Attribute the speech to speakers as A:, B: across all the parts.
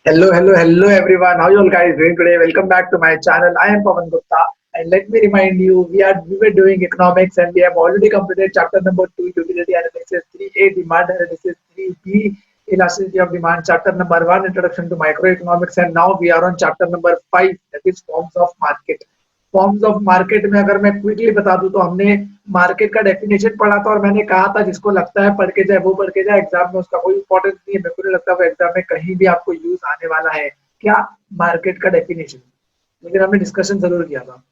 A: Hello everyone. How you all guys doing today? Welcome back to my channel. I am Pavan Gupta, and let me remind you, we were doing economics, and we have already completed chapter number 2, utility analysis, 3A, demand analysis, 3B, elasticity of demand, chapter number 1, introduction to microeconomics, and now we are on chapter number 5, that is forms of market. Forms of market में अगर मैं quickly बता दूं तो हमने market का definition पढ़ा था और मैंने कहा था जिसको लगता है पढ़ के जाए वो पढ़ के जाए, एग्जाम में उसका कोई इंपॉर्टेंस नहीं है, मेरे को नहीं लगता वो एग्जाम में कहीं भी आपको यूज आने वाला है। क्या? मार्केट का डेफिनेशन, लेकिन हमने डिस्कशन जरूर किया था।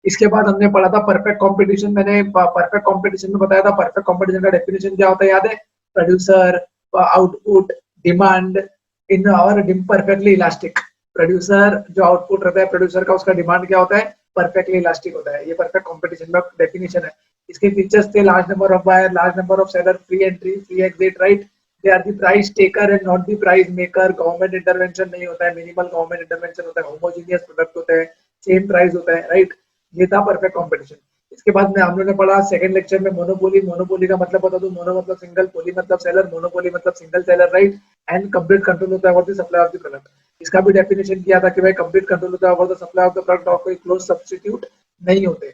A: इसके बाद हमने पढ़ा था परफेक्ट कंपटीशन। मैंने परफेक्ट कंपटीशन में बताया था परफेक्ट कंपटीशन का डेफिनेशन क्या होता है, याद है? प्रोड्यूसर, आउटपुट, डिमांड इन और परफेक्टली इलास्टिक। प्रोड्यूसर जो आउटपुट रहता है प्रोड्यूसर का, उसका डिमांड क्या होता है? परफेक्टली इलास्टिक होता है। ये परफेक्ट कंपटीशन में डेफिनेशन है। इसके फीचर्स थे large number of buyer, large number of seller, free entry, free exit, right? They are the price taker and not the price maker. Government intervention नहीं होता है, मिनिमल गवर्नमेंट इंटरवेंशन होता है, homogeneous product होता है, same price होता है, right? ये था परफेक्ट कंपटीशन। इसके बाद में हम लोगों ने पढ़ा सेकंड लेक्चर में मोनोपोली। मोनोपोली का मतलब बता दूं, मोनो मतलब सिंगल, पोली मतलब सेलर, मोनोपोली मतलब single seller, right? And complete control होता है over the supply of the product. इसका भी डेफिनेशन किया था कि भाई कंप्लीट कंट्रोल होता है over the supply of the product और कोई क्लोज सब्स्टिट्यूट नहीं होते।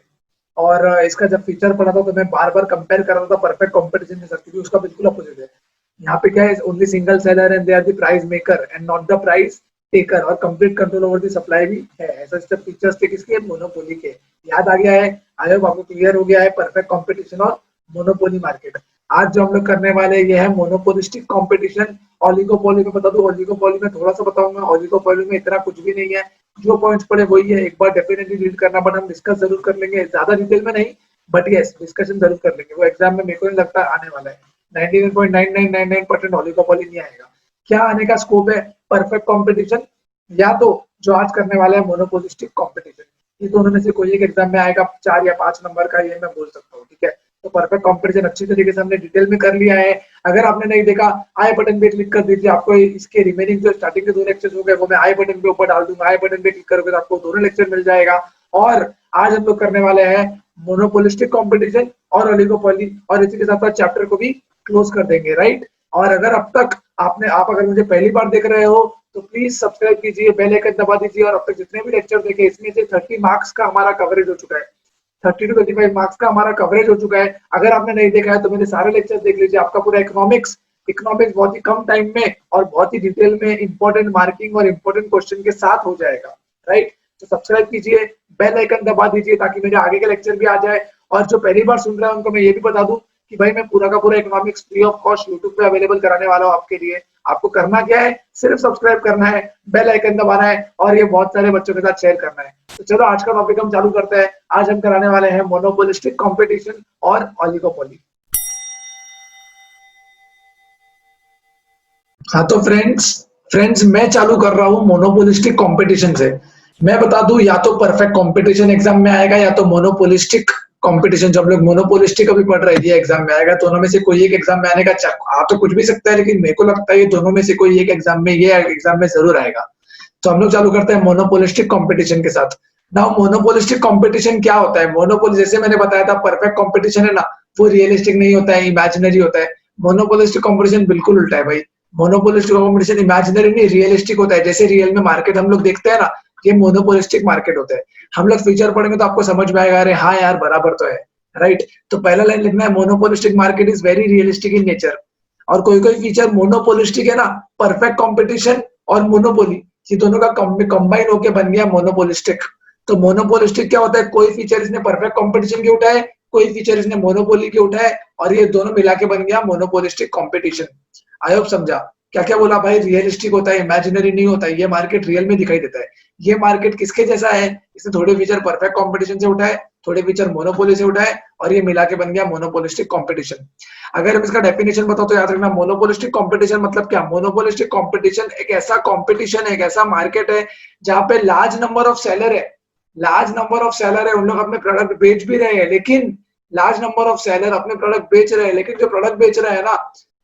A: और इसका जब फीचर पढ़ा था तो मैं बार बार कंपेयर कर रहा था परफेक्ट कंपटीशन के साथ, क्योंकि उसका बिल्कुल अपोजिट है। यहाँ पे क्या है? Only single seller and they are the price maker and not the price taker, और complete control over the supply भी है। ऐसा सब फीचर्स थे किसके? मोनोपोली के। याद आ गया है? आई होप आपको क्लियर हो गया है परफेक्ट कंपटीशन और मोनोपोली मार्केट। आज जो हम लोग करने वाले हैं ये है मोनोपोलिस्टिक कंपटीशन। ओलिगोपोली में बता दूं, ओलिगोपोली में थोड़ा सा बताऊंगा। ओलिगोपोली में इतना कुछ भी नहीं है, जो पॉइंट्स पड़े वही है। एक बार डेफिनेटली रीड करना, बट हम डिस्कस जरूर कर लेंगे, ज्यादा डिटेल में नहीं, बट यस डिस्कशन जरूर कर लेंगे। वो एग्जाम में मेरे को नहीं लगता आने वाला है। 99.9999% ओलिगोपोली नहीं आएगा। क्या आने का स्कोप है? परफेक्ट कंपटीशन या तो जो आज करने वाला है मोनोपोलिस्टिक कंपटीशन। ये दोनों में से कोई एक एग्जाम में आएगा, 4 या 5 नंबर का, ये मैं बोल सकता हूँ, ठीक है? तो परफेक्ट कंपटीशन अच्छी तरीके से हमने डिटेल में कर लिया है। अगर आपने नहीं देखा, आई बटन पे क्लिक कर दीजिए, आपको इसके रिमेनिंग जो स्टार्टिंग के 2 लेक्चर्स हो गए वो मैं आई बटन पे ऊपर डाल दूंगा। आई बटन पे क्लिक करोगे तो आपको दोनों लेक्चर मिल जाएगा। और आज हम लोग करने वाले हैं मोनोपोलिस्टिक कंपटीशन और ओलिगोपोली, और इसी के साथ साथ चैप्टर को भी क्लोज कर देंगे, राइट? और अगर अब तक आप अगर मुझे पहली बार देख रहे हो तो प्लीज सब्सक्राइब कीजिए, बेल आइकन दबा दीजिए। और अब तक जितने भी लेक्चर देखे इसमें से 30 मार्क्स का हमारा कवरेज हो चुका है। 30 to 35 मार्क्स का हमारा कवरेज हो चुका है। अगर आपने नहीं देखा है तो मेरे सारे लेक्चर देख लीजिए। आपका पूरा इकोनॉमिक्स इकोनॉमिक्स बहुत ही कम टाइम में और बहुत ही डिटेल में इंपॉर्टेंट मार्किंग और इंपॉर्टेंट क्वेश्चन के साथ हो जाएगा, राइट? तो सब्सक्राइब कीजिए, बेल आइकन दबा दीजिए ताकि मेरे आगे के लेक्चर भी आ जाए। और जो पहली बार सुन रहे हैं उनको मैं ये भी बता दूं कि भाई मैं पूरा का पूरा economics free of cost YouTube पे अवेलेबल कराने वाला हूँ आपके लिए। आपको करना क्या है? सिर्फ सब्सक्राइब करना है, बेल आइकन दबाना है और ये बहुत सारे बच्चों के साथ शेयर करना है। तो चलो आज का टॉपिक हम चालू करते हैं। आज हम कराने वाले हैं मोनोपोलिस्टिक कंपटीशन और ओलिगोपोली। हाँ तो फ्रेंड्स मैं चालू कर रहा हूँ मोनोपोलिस्टिक कंपटीशन से। मैं बता दूं, या तो परफेक्ट कंपटीशन एग्जाम में आएगा या तो मोनोपोलिस्टिक कंपटीशन, जो हम लोग मोनोपोलिस्टिक अभी पढ़ रहे थे, एग्जाम में आएगा। दोनों में से कोई एक एग्जाम में आने का आ तो कुछ भी सकता है, लेकिन मेरे को लगता है ये दोनों में से कोई एक एग्जाम में, ये एग्जाम में जरूर आएगा। तो हम लोग चालू करते हैं मोनोपोलिस्टिक कंपटीशन के साथ। नाउ मोनोपोलिस्टिक कंपटीशन क्या होता है? मोनोपोली जैसे मैंने बताया था, परफेक्ट कंपटीशन है ना, वो रियलिस्टिक नहीं होता है, इमेजिनरी होता है। मोनोपोलिस्टिक कंपटीशन बिल्कुल उल्टा है भाई। मोनोपोलिस्टिक कंपटीशन इमेजिनरी नहीं, रियलिस्टिक होता है। जैसे रियल में मार्केट हम लोग देखते हैं ना, ये मोनोपोलिस्टिक मार्केट होता है। हम लोग फीचर पढ़ेंगे तो आपको समझ में आएगा, अरे हाँ यार बराबर तो है, राइट? तो पहला लाइन लिखना है, monopolistic market is very realistic in nature. और कोई कोई फीचर मोनोपोलिस्टिक है ना, परफेक्ट कंपटीशन और मोनोपोली, ये दोनों का कंबाइन होके बन गया मोनोपोलिस्टिक। तो मोनोपोलिस्टिक क्या होता है? कोई फीचर इसने परफेक्ट कंपटीशन के उठाए, कोई फीचर इसने मोनोपोली के उठाए, और ये दोनों मिला के बन गया मोनोपोलिस्टिक कंपटीशन। आई होप समझा। क्या क्या बोला भाई? रियलिस्टिक होता है, इमेजिनरी नहीं होता है। ये मार्केट रियल में दिखाई देता है। ये मार्केट किसके जैसा है? इसने थोड़े फीचर परफेक्ट कंपटीशन से उठाए, थोड़े फीचर मोनोपोली से उठाए, और ये मिला के बन गया मोनोपोलिस्टिक कंपटीशन। अगर हम इसका डेफिनेशन बताओ तो याद रखना, मोनोपोलिस्टिक कंपटीशन मतलब क्या? मोनोपोलिस्टिक कंपटीशन एक ऐसा कंपटीशन है, एक ऐसा मार्केट है जहां पे लार्ज नंबर ऑफ सेलर है। लार्ज नंबर ऑफ सेलर है, उन लोग अपने प्रोडक्ट बेच भी रहे हैं, लेकिन लार्ज नंबर ऑफ सेलर अपने प्रोडक्ट बेच रहे हैं, लेकिन जो प्रोडक्ट बेच रहे हैं ना,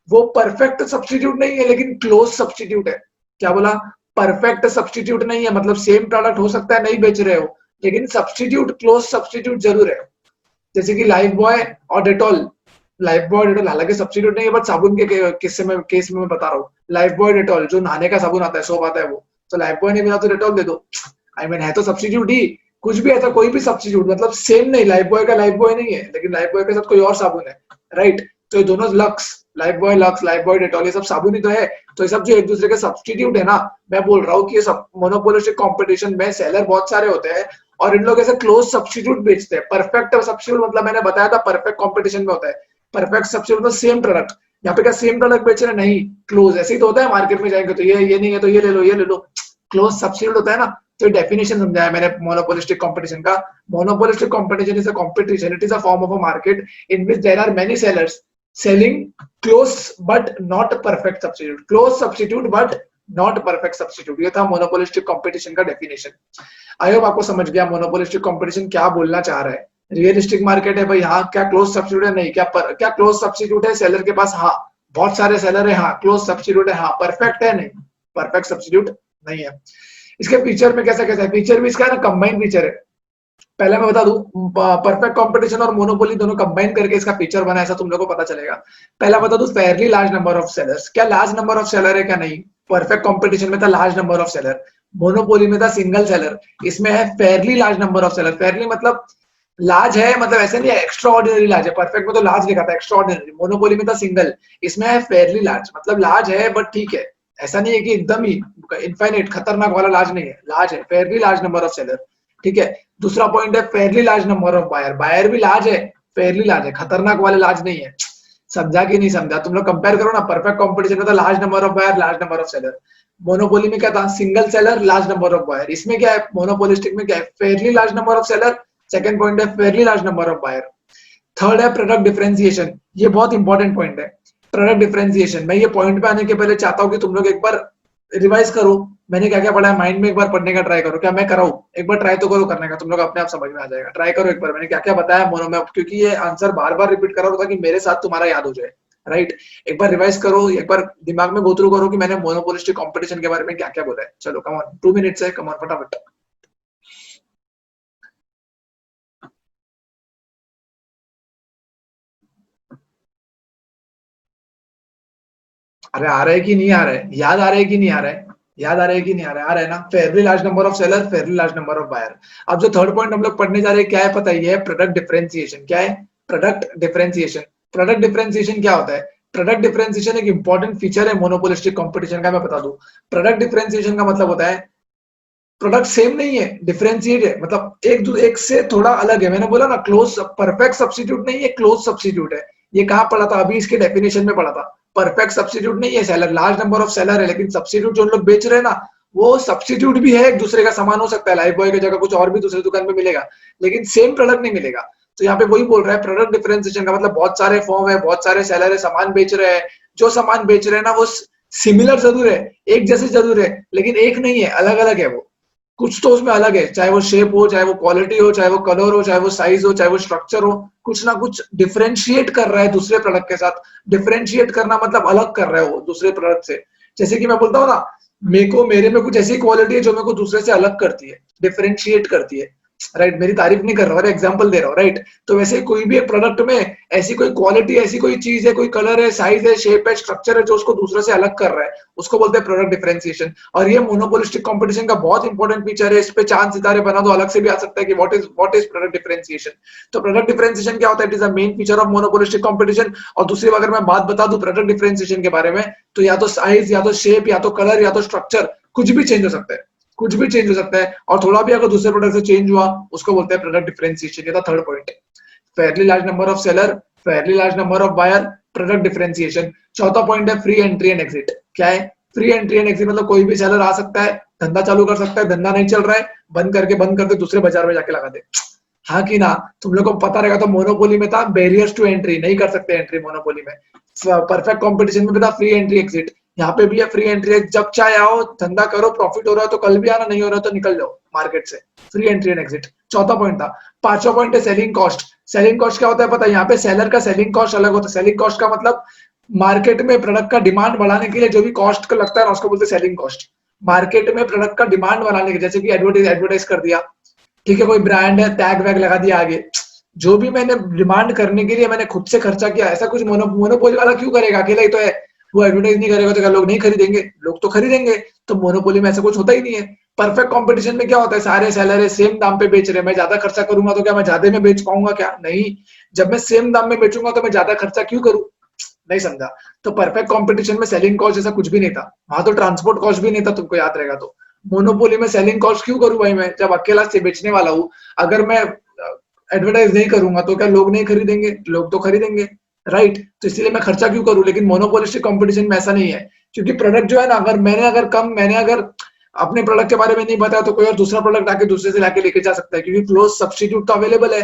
A: वो परफेक्ट सब्स्टिट्यूट नहीं है, लेकिन क्लोज सब्स्टिट्यूट है। क्या बोला? परफेक्ट सब्स्टिट्यूट नहीं है, मतलब सेम प्रोडक्ट हो सकता है नहीं बेच रहे हो, लेकिन सब्स्टिट्यूट क्लोज सब्स्टिट्यूट जरूर है। जैसे कि लाइफ बॉय और डेटॉल। लाइफ बॉय डेटॉल हालांकि सब्स्टिट्यूट नहीं है, बट साबुन के केस में मैं बता रहा हूँ। लाइफ बॉय डेटॉल जो नहाने का साबुन आता है, सोप आता है, वो तो लाइफ बॉय नहीं मिला तो डेटॉल दे दो। आई मीन है तो सब्स्टिट्यूट ही, कुछ भी ऐसा कोई भी सब्स्टिट्यूट, मतलब सेम नहीं, लाइफ बॉय का लाइफ बॉय नहीं है, लेकिन लाइफ बॉय के साथ कोई और साबुन है, राइट। तो ये दोनों lux, lux, life boy Dettol, ये सब साबुन ही तो है। तो ये सब जो एक दूसरे के सब्स्टिट्यूट है ना, मैं बोल रहा हूँ कि ये सब मोनोपोलिस्टिक कंपटीशन में सेलर बहुत सारे होते हैं और इन लोग ऐसे क्लोज सब्स्टिट्यूट बेचते हैं। परफेक्ट सब्स्टिट्यूट मतलब मैंने बताया था परफेक्ट कंपटीशन में होता है। परफेक्ट सब्स्टिट्यूट मतलब सेम प्रोडक्ट। यहाँ पे क्या सेम प्रोडक्ट बेच रहे हैं? नहीं, क्लोज। ऐसे ही तो होता है, मार्केट में जाएंगे तो ये नहीं है तो ये ले लो, ये ले लो, क्लोज सब्स्टिट्यूट होता है ना। तो डेफिनेशन समझाया मैंने मोनोपोलिस्टिक कंपटीशन का। Monopolistic competition is a competition, it is a form of a market in which there are many sellers selling close but not perfect substitute, close substitute but not perfect substitute। ये था monopolistic competition का definition. I hope आपको समझ गया monopolistic competition क्या बोलना चाह रहा है। रियलिस्टिक मार्केट है भाई, हाँ। क्या क्लोज सब्स्टिट्यूट है? नहीं। क्या क्लोज सब्स्टिट्यूट है सेलर के पास? हाँ। बहुत सारे सेलर है, हाँ। क्लोज सब्स्टिट्यूट है, हाँ। परफेक्ट है? नहीं, परफेक्ट सब्स्टिट्यूट नहीं है। इसके फीचर में कैसा कैसा है? फीचर भी इसका ना कंबाइंड फीचर है। पहले मैं बता दूं, परफेक्ट कंपटीशन और मोनोपोली दोनों कंबाइन करके इसका फीचर बना, ऐसा तुम लोगों को पता चलेगा। पहला बता दूं, Fairlie large number of sellers. क्या लार्ज नंबर ऑफ सेलर है? क्या नहीं। परफेक्ट कंपटीशन में था large number of seller, monopoly में था सिंगल सेलर। इसमें है fairly large number of seller. Fairlie मतलब लार्ज है, मतलब ऐसे नहीं है एक्स्ट्रा ऑर्डिनरी लार्ज है। परफेक्ट में तो लार्ज लिखा था, एक्स्ट्रा ऑर्डिनरी। मोनोपोली में था सिंगल, इसमें है फेयरली लार्ज, मतलब लार्ज है बट ठीक है। ऐसा नहीं है कि एकदम ही इनफाइनाइट खतरनाक वाला लार्ज नहीं है, लार्ज है, fairly large number of seller, ठीक है। दूसरा पॉइंट है fairly large number of buyer. Buyer भी लार्ज है, फेयरली लार्ज है, खतरनाक वाले लार्ज नहीं है। समझा कि नहीं समझा? तुम लोग कंपेयर करो ना, परफेक्ट कंपटीशन में था large number of buyer, large number of seller. Monopoly में क्या था? Single seller, large number of buyer. इसमें क्या है? मोनोपोलिस्टिक में क्या है? Fairly large number of seller. Second point है fairly large number of buyer. Third है प्रोडक्ट डिफरेंशिएशन। ये बहुत इंपॉर्टेंट पॉइंट है, प्रोडक्ट डिफरेंशिएशन। मैं ये पॉइंट पे आने के पहले चाहता हूँ कि तुम लोग एक बार रिवाइज करो, मैंने क्या क्या पढ़ा है माइंड में एक बार पढ़ने का ट्राई करो। क्या मैं कराऊं? एक बार ट्राई तो करो करने का, तुम लोग अपने आप समझ में आ जाएगा। ट्राई करो एक बार मैंने क्या क्या बताया मोनो में, क्योंकि ये आंसर बार बार रिपीट करा होगा कि मेरे साथ तुम्हारा याद हो जाए, राइट। एक बार रिवाइज करो, एक बार दिमाग में गो थ्रू करो कि मैंने मोनोपोलिस्टिक कंपटीशन के बारे में क्या क्या बोला है। चलो कम ऑन, 2 मिनट्स है, कम ऑन फटाफट। अरे आ रहा है कि नहीं आ रहा है? याद आ रहा है कि नहीं आ रहा है? याद आ रहा है कि नहीं आ रहा है? आ रहा है ना? Fairly large number of seller, fairly large number of buyer. अब जो थर्ड पॉइंट हम लोग पढ़ने जा रहे हैं क्या है पता है? ये है प्रोडक्ट डिफरेंशिएशन। क्या है? Product differentiation. प्रोडक्ट डिफरेंशिएशन क्या होता है? प्रोडक्ट डिफरेंशिएशन एक इंपॉर्टेंट फीचर है मोनोपोलिस्टिक कंपटीशन का। मैं बता दूं, प्रोडक्ट डिफरेंशिएशन का मतलब होता है प्रोडक्ट सेम नहीं है, डिफरेंशिएट है, मतलब एक से थोड़ा अलग है। मैंने बोला ना क्लोज, परफेक्ट सब्स्टिट्यूट नहीं है, क्लोज सब्स्टिट्यूट है। ये कहाँ पढ़ा था? अभी इसके डेफिनेशन में पढ़ा था। परफेक्ट सब्स्टिट्यूट नहीं है seller, large number of seller है, लेकिन सब्स्टिट्यूट जो लोग बेच रहे हैं ना, वो सब्स्टिट्यूट भी है, एक दूसरे का सामान हो सकता है। लाइफ बॉय की जगह कुछ और भी दूसरी दुकान में मिलेगा, लेकिन सेम प्रोडक्ट नहीं मिलेगा। तो यहाँ पे वही बोल रहा है प्रोडक्ट डिफरेंशिएशन का मतलब बहुत सारे फॉर्म है, बहुत सारे सेलर है, सामान बेच रहे हैं। जो सामान बेच रहे हैं ना वो सिमिलर जरूर है, एक जैसे जरूर है, लेकिन एक नहीं है, अलग अलग है। वो कुछ तो उसमें अलग है, चाहे वो शेप हो, चाहे वो क्वालिटी हो, चाहे वो कलर हो, चाहे वो साइज हो, चाहे वो स्ट्रक्चर हो, कुछ ना कुछ डिफरेंशिएट कर रहा है दूसरे प्रोडक्ट के साथ। डिफरेंशिएट करना मतलब अलग कर रहा है वो दूसरे प्रोडक्ट से। जैसे कि मैं बोलता हूँ ना, मेरे में कुछ ऐसी क्वालिटी है जो मेरे को दूसरे से अलग करती है, डिफरेंशिएट करती है, राइट। मेरी तारीफ नहीं कर रहा हूँ, एग्जांपल दे रहा हूँ, राइट। तो वैसे कोई भी एक प्रोडक्ट में ऐसी कोई क्वालिटी, ऐसी कोई चीज है, कोई कलर है, साइज है, शेप है, स्ट्रक्चर है, जो उसको दूसरे से अलग कर रहा है, उसको बोलते हैं प्रोडक्ट डिफरेंशिएशन। और ये मोनोपोलिस्टिक कंपटीशन का बहुत इंपॉर्टेंट फीचर है। इस पे चांद सितारे बना दो, अलग से भी आ सकता है कि व्हाट इज प्रोडक्ट डिफरेंशिएशन। तो प्रोडक्ट डिफरेंशिएशन क्या होता है? It is a main feature of monopolistic competition. और दूसरी अगर मैं बात बता दूं प्रोडक्ट डिफरेंशिएशन के बारे में, तो या तो साइज, या तो शेप, या तो कलर, या तो स्ट्रक्चर, कुछ भी चेंज हो सकता है, कुछ भी चेंज हो सकता है। और थोड़ा भी अगर दूसरे प्रोडक्ट से चेंज हुआ, उसको बोलते हैं प्रोडक्ट डिफरेंशिएशन। ये था third point, fairly large number of seller, fairly large number of buyer, product differentiation. चौथा पॉइंट है फ्री एंट्री एंड एग्जिट। क्या है? फ्री एंट्री एंड एग्जिट मतलब कोई भी सेलर आ सकता है, धंधा चालू कर सकता है, धंधा नहीं चल रहा है, बंद करके दूसरे बाजार में जाके लगा दे। हाँ कि ना? तुम लोग को पता रहेगा। तो मोनोपोली में था बैरियर्स टू एंट्री, नहीं कर सकते एंट्री मोनोपोली में। परफेक्ट कंपटीशन में भी था फ्री एंट्री एग्जिट, यहाँ पे भी है फ्री एंट्री। जब चाहे आओ, धंधा करो, प्रॉफिट हो रहा है तो कल भी आना, नहीं हो रहा तो निकल जाओ मार्केट से। फ्री एंट्री एंड एग्जिट चौथा पॉइंट था। पांचवा पॉइंट है सेलिंग कॉस्ट। सेलिंग कॉस्ट क्या होता है पता है? यहाँ पे सेलर का सेलिंग कॉस्ट अलग होता है। सेलिंग कॉस्ट का मतलब मार्केट में प्रोडक्ट का डिमांड बढ़ाने के लिए जो भी कॉस्ट का लगता है ना, उसको बोलते हैं सेलिंग कॉस्ट। मार्केट में प्रोडक्ट का डिमांड बढ़ाने के, जैसे कि एडवर्टाइज कर दिया, ठीक है, कोई ब्रांड है, टैग वैग लगा दिया आगे, जो भी मैंने डिमांड करने के लिए मैंने खुद से खर्चा किया, ऐसा कुछ मोनोपोली वाला क्यों करेगा? अकेला ही तो है। वो एडवर्टाइज नहीं करेगा तो क्या लोग नहीं खरीदेंगे? लोग तो खरीदेंगे। तो मोनोपोली में ऐसा कुछ होता ही नहीं है। परफेक्ट कंपटीशन में क्या होता है? सारे सेलर है, सेम दाम पे बेच रहे हैं। मैं ज्यादा खर्चा करूंगा तो क्या मैं ज्यादा में बेच पाऊंगा क्या? नहीं। जब मैं सेम दाम में बेचूंगा तो मैं ज्यादा खर्चा क्यों करूं? नहीं समझा। तो परफेक्ट कंपटीशन में सेलिंग कॉस्ट जैसा कुछ भी नहीं था। वहां तो ट्रांसपोर्ट कॉस्ट भी नहीं था, तुमको याद रहेगा तो। मोनोपोली में सेलिंग कॉस्ट क्यों करूं भाई? मैं जब अकेला से बेचने वाला हूं, अगर मैं एडवर्टाइज नहीं करूंगा तो क्या लोग नहीं खरीदेंगे? लोग तो खरीदेंगे। राइट। तो इसीलिए मैं खर्चा क्यों करूं? लेकिन मोनोपोलिस्टिक कंपटीशन में ऐसा नहीं है। क्योंकि प्रोडक्ट जो है ना, मैंने अगर अपने प्रोडक्ट के बारे में नहीं बताया तो कोई और दूसरा प्रोडक्ट आके दूसरे से लाके लेके जा सकता है, क्योंकि क्लोज सब्स्टिट्यूट तो अवेलेबल है।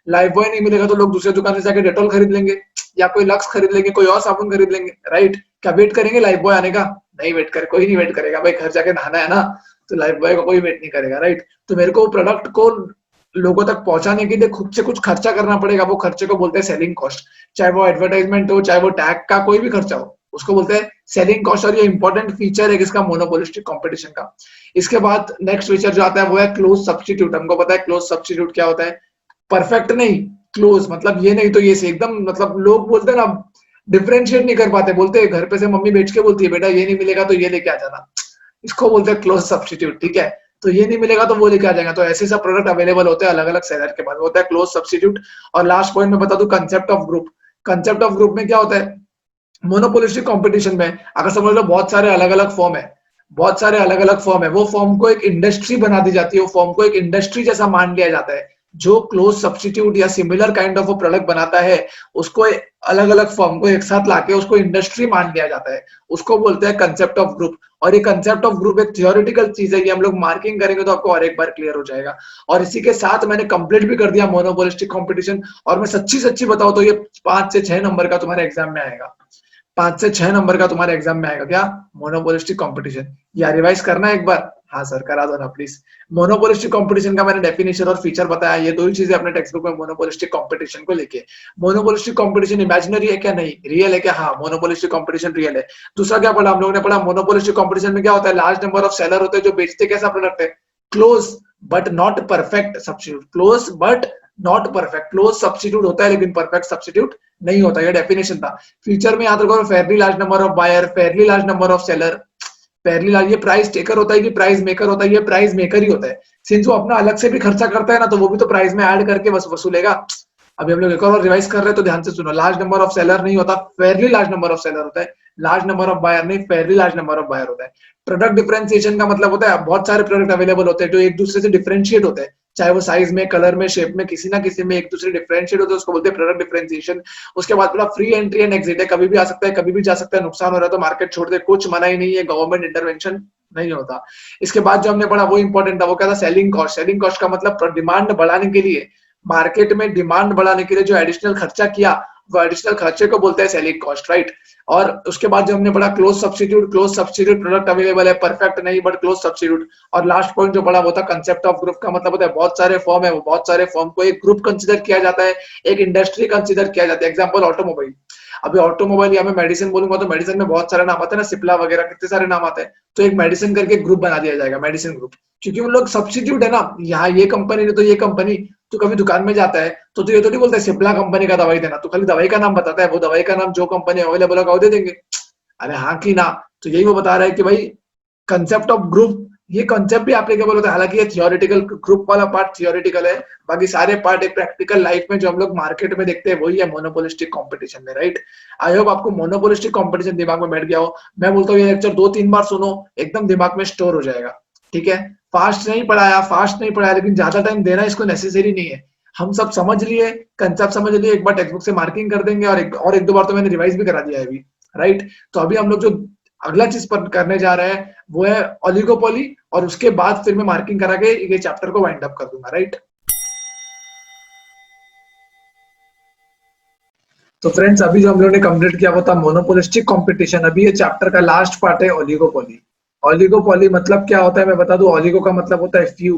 A: लाइफ बॉय नहीं मिलेगा तो लोग दूसरे दुकान से जाके डेटॉल खरीद लेंगे, या कोई लक्स खरीद लेंगे, कोई और साबुन खरीद लेंगे। राइट। क्या वेट करेंगे लाइफ बॉय आने का? नहीं वेट कर, कोई नहीं वेट करेगा भाई, घर जाके नहाना है ना। तो लाइफ बॉय का कोई वेट नहीं करेगा। राइट। तो मेरे को प्रोडक्ट को लोगों तक पहुंचाने के लिए खुद से कुछ खर्चा करना पड़ेगा। वो खर्चे को बोलते हैं सेलिंग कॉस्ट। चाहे वो एडवर्टाइजमेंट हो, चाहे वो टैग का कोई भी खर्चा हो, उसको बोलते हैं सेलिंग कॉस्ट। और ये इंपॉर्टेंट फीचर है किसका? मोनोपोलिस्टिक कंपटीशन का। इसके बाद नेक्स्ट फीचर जो आता है वो है क्लोज सब्स्टिट्यूट। हमको पता है क्लोज सब्स्टिट्यूट क्या होता है। परफेक्ट नहीं, क्लोज मतलब ये नहीं तो ये से एकदम, मतलब लोग बोलते हैं ना, डिफरेंशिएट नहीं कर पाते। बोलते हैं घर पे से मम्मी बेच के बोलती है बेटा ये नहीं मिलेगा तो ये लेके आ जाना, इसको बोलते हैं क्लोज सब्स्टिट्यूट। ठीक है। तो ये नहीं मिलेगा तो वो लेके आ जाएगा। तो ऐसे सब प्रोडक्ट अवेलेबल होते हैं अलग अलग सेलर के पास, होता है क्लोज सब्स्टिट्यूट। और लास्ट पॉइंट में बता दूं, concept of group. Concept of group में क्या होता है? मोनोपोलिस्टिक कंपटीशन में अगर समझ लो बहुत सारे अलग अलग फॉर्म है, बहुत सारे अलग अलग फॉर्म है, वो फॉर्म को एक इंडस्ट्री बना दी जाती है। वो फॉर्म को एक इंडस्ट्री जैसा मान लिया जाता है। जो क्लोज सब्स्टिट्यूट या सिमिलर काइंड ऑफ प्रोडक्ट बनाता है, उसको अलग अलग फॉर्म को एक साथ लाके उसको इंडस्ट्री मान लिया जाता है। उसको बोलते हैं कंसेप्ट ऑफ ग्रुप। और ये कंसेप्ट ऑफ ग्रुप एक थियोरेटिकल चीज है, ये हम लोग मार्किंग करेंगे तो आपको और एक बार क्लियर हो जाएगा। और इसी के साथ मैंने कंप्लीट भी कर दिया मोनोपोलिस्टिक कंपटीशन। और मैं सच्ची सच्ची बताऊं तो ये 5 से 6 नंबर का तुम्हारे एग्जाम में आएगा। 5 से 6 नंबर का तुम्हारे एग्जाम में आएगा क्या? Monopolistic competition. या रिवाइज करना है एक बार? हाँ सर करा दो ना प्लीज। मोनोपोलिस्टिक कंपटीशन का मैंने डेफिनेशन और फीचर बताया। ये दो ही चीजें अपने टेक्स्ट बुक में मोनोपोलिस्टिक कंपटीशन को लेके। मोनोपोलिस्टिक कंपटीशन इमेजिनरी है क्या? नहीं। रियल है क्या? हाँ, मोनोपोलिस्टिक कंपटीशन रियल है। दूसरा क्या पढ़ा हम लोगों ने? पढ़ा मोनोपोलिस्टिक कंपटीशन में क्या होता है? लार्ज नंबर ऑफ सेलर होते हैं जो बेचते कैसा प्रोडक्ट है? Close but not perfect substitute. Close but not perfect. Close substitute होता है लेकिन परफेक्ट सब्स्टिट्यूट नहीं होता। ये डेफिनेशन था। फ्यूचर में याद रखो, fairly large number of buyer, fairly large number of seller. Fairly large, ये प्राइस टेकर होता है कि प्राइस मेकर होता है? ये प्राइस मेकर ही होता है। सिंस वो अपना अलग से भी खर्चा करता है ना, तो वो भी तो प्राइस में ऐड करके वसूलेगा। अभी हम लोग एक और रिवाइज कर रहे हैं तो ध्यान से सुनो। लार्ज नंबर ऑफ सेलर नहीं होता, fairly large number of seller होता है। लार्ज नंबर ऑफ बायर नहीं, fairly large number of buyer होता है। प्रोडक्ट डिफरेंशिएशन का मतलब होता है बहुत सारे प्रोडक्ट अवेलेबल होते हैं जो एक दूसरे से डिफरेंशिएट होते हैं, चाहे वो साइज में, कलर में, शेप में, किसी ना किसी में एक दूसरे डिफरेंशिएट होते हैं, उसको बोलते हैं प्रोडक्ट डिफरेंशिएशन। उसके बाद पूरा फ्री एंट्री एंड एग्जिट है, कभी भी आ सकता है, कभी भी जा सकता है। नुकसान हो रहा है तो मार्केट छोड़ दे, कुछ मना ही नहीं है, गवर्नमेंट इंटरवेंशन नहीं होता। इसके बाद जो हमने पढ़ा वो इंपॉर्टेंट था, वो क्या था? Selling cost. सेलिंग कॉस्ट का मतलब डिमांड बढ़ाने के लिए, मार्केट में डिमांड बढ़ाने के लिए जो एडिशनल खर्चा किया, वो एडिशनल खर्चे को बोलते हैं सेलिंग कॉस्ट। राइट। और उसके बाद जो हमने पढ़ा close substitute. Close substitute product available है, परफेक्ट नहीं बट क्लोज सब्स्टिट्यूट। और लास्ट पॉइंट जो पढ़ा वो था कंसेप्ट ऑफ ग्रुप का मतलब होता है बहुत सारे फॉर्म है, वो बहुत सारे फॉर्म को एक ग्रुप कंसिडर किया जाता है, एक इंडस्ट्री कंसिडर किया जाता है। Example automobile. अभी ऑटोमोबाइल या मैं मेडिसिन बोलूंगा तो मेडिसिन में बहुत सारे नाम आते हैं ना, सिप्ला वगैरह, कितने सारे नाम आते हैं। तो एक मेडिसिन करके ग्रुप बना दिया जाएगा, मेडिसिन ग्रुप। क्योंकि वो लोग सब्स्टिट्यूट है ना, यहाँ ये कंपनी नहीं तो ये कंपनी। तो कभी दुकान में जाता है तो ये तो नहीं बोलता है सिप्ला कंपनी का दवाई देना, तो खाली दवाई का नाम बताता है। वो दवाई का नाम जो कंपनी अवेलेबल होगा वो दे देंगे। अरे हाँ कि ना? तो यही वो बता रहा है कि भाई कंसेप्ट ऑफ ग्रुप, ये कंसेप्ट भी एप्लीकेबल होता है। हालांकि ये थियोरेटिकल, ग्रुप वाला पार्ट थियोरेटिकल है, बाकी सारे पार्ट एक प्रैक्टिकल लाइफ में जो हम लोग मार्केट में देखते हैं वही है मोनोपोलिस्टिक कंपटीशन में। राइट। आई होप आपको मोनोपोलिस्टिक कंपटीशन दिमाग में बैठ गया हो। मैं बोलता हूँ ये लेक्चर 2-3 बार सुनो, एकदम दिमाग में स्टोर हो जाएगा। ठीक है। फास्ट नहीं पढ़ाया, लेकिन ज्यादा टाइम देना इसको नेसेसरी नहीं है। हम सब समझ लिए, कंसेप्ट समझ लिए, एक बार टेक्स्ट बुक से मार्किंग कर देंगे, और एक दो बार तो मैंने रिवाइज भी करा दिया है अभी। राइट। तो अभी हम लोग जो अगला चीज पर करने जा रहे हैं वो है ओलिगोपोली, और उसके बाद फिर मैं मार्किंग करा के ये चैप्टर को वाइंड अप कर दूंगा। राइट। तो फ्रेंड्स अभी जो हम लोगों ने कंप्लीट किया वो था मोनोपोलिस्टिक कंपटीशन। अभी ये चैप्टर का लास्ट पार्ट है ओलिगोपोली। ओलिगोपोली मतलब क्या होता है मैं बता दूं। ओलिगो का मतलब होता है फ्यू,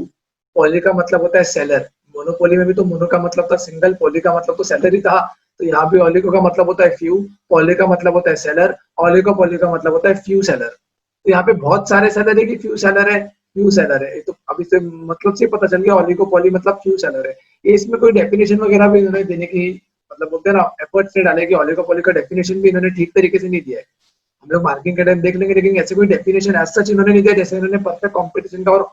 A: पॉली का मतलब होता है सेलर। मोनोपोली में भी तो मोनो का मतलब था सिंगल, पॉली का मतलब तो सेलर ही था। तो यहाँ पे ओलिगो का मतलब होता है फ्यू, पॉली का मतलब होता है सेलर, ओलिगोपोली का मतलब होता है फ्यू सेलर। तो यहाँ पे बहुत सारे सेलर है कि फ्यू सेलर है, फ्यू सेलर है। तो अभी से मतलब से पता चल गया ओलिगोपोली मतलब फ्यू सेलर है। ये इसमें कोई डेफिनेशन वगैरह भी इन्होंने देने की मतलब बोलते हैं ना एफर्ट्स नहीं डाले कि ओलिगोपोली का डेफिनेशन भी इन्होंने ठीक तरीके से नहीं दिया है। हम लोग मार्किंग के टाइम देख लेंगे, लेकिन ऐसे कोई डेफिनेशन एज सच इन्होंने नहीं दिया जैसे इन्होंने परफेक्ट कंपटीशन का और